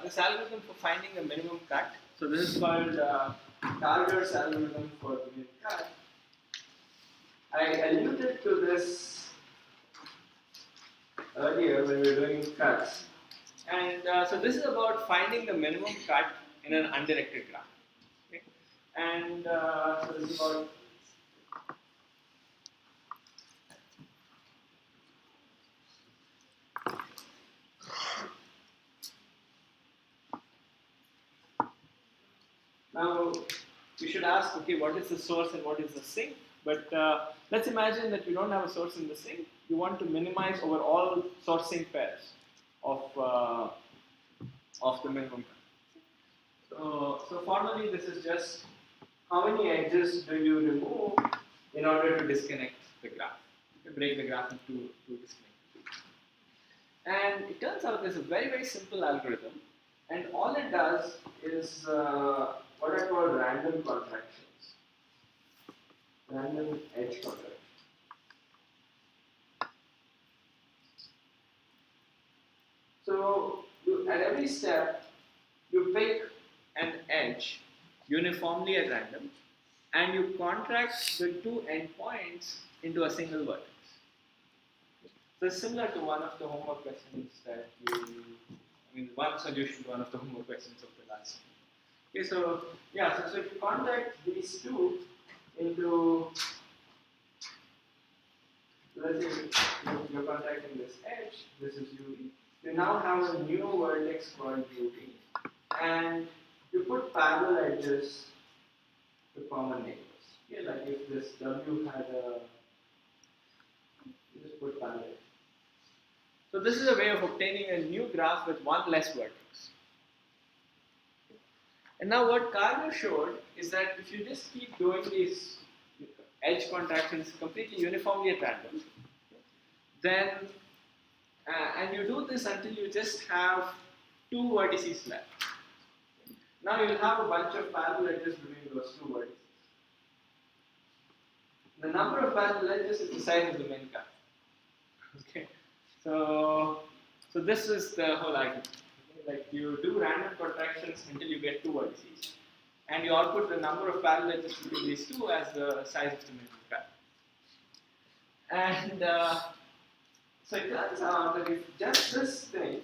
this algorithm for finding the minimum cut. So this is called Target's algorithm for the minimum cut. I alluded to this earlier when we were doing cuts. And so this is about finding the minimum cut in an undirected graph. Okay? And so this is about now we should ask, okay, what is the source and what is the sink? But let's imagine that you don't have a source in the sink. You want to minimize over all source sink pairs of the minimum cut. So formally, this is just how many edges do you remove in order to disconnect the graph, to break the graph into two disconnected pieces. And it turns out there's a very, very simple algorithm, and all it does is what are called random contractions, random edge contractions. So at every step, you pick an edge uniformly at random, and you contract the two endpoints into a single vertex. So it's similar to one of the homework questions that one solution to one of the homework questions of the last. Okay, so yeah, so if you contract these two into, let's say you're contracting this edge, this is UV. You now have a new vertex called UV, and you put parallel edges to common neighbors. Okay, like if this W had a, you just put parallel edges. So this is a way of obtaining a new graph with one less vertex. And now what Carver showed is that if you just keep doing these edge contractions completely uniformly at random, then and you do this until you just have two vertices left. Now you'll have a bunch of parallel edges between those two vertices. The number of parallel edges is the size of the main cut. Okay, so this is the whole argument. Okay? Like you do random contractions until you get two vertices, and you output the number of parallel edges between these two as the size of the main cut. And so it turns out that if just this thing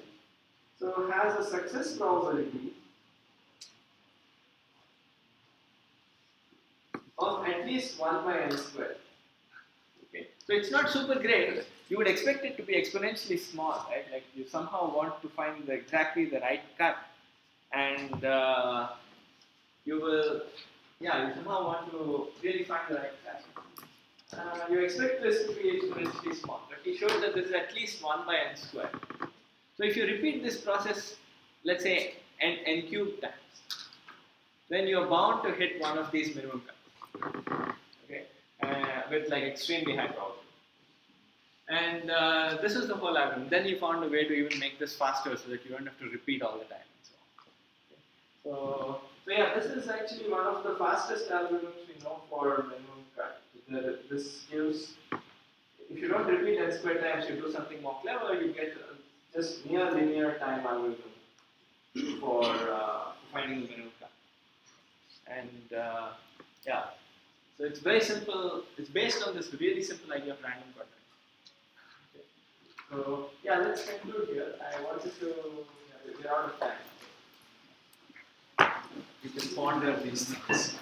has a success probability of at least 1 by n squared. Okay. So it's not super great. You would expect it to be exponentially small, right? Like you somehow want to find exactly the right cut, and you somehow want to really find the right cut. You expect this to be exponentially small, but he showed that this is at least 1 by n squared. So if you repeat this process, let's say n cubed times, then you're bound to hit one of these minimum cuts, okay, with like extremely high probability. And this is the whole algorithm. Then he found a way to even make this faster so that you don't have to repeat all the time and so on. Okay. So yeah, this is actually one of the fastest algorithms we know for minimum cut. This gives, if you don't repeat n squared times, you do something more clever, you get just near linear time algorithm for finding the minimum cut. And yeah, so it's very simple. It's based on this really simple idea of random contraction. Okay. So yeah, let's conclude here. I wanted to, we're out of time. You can ponder these things.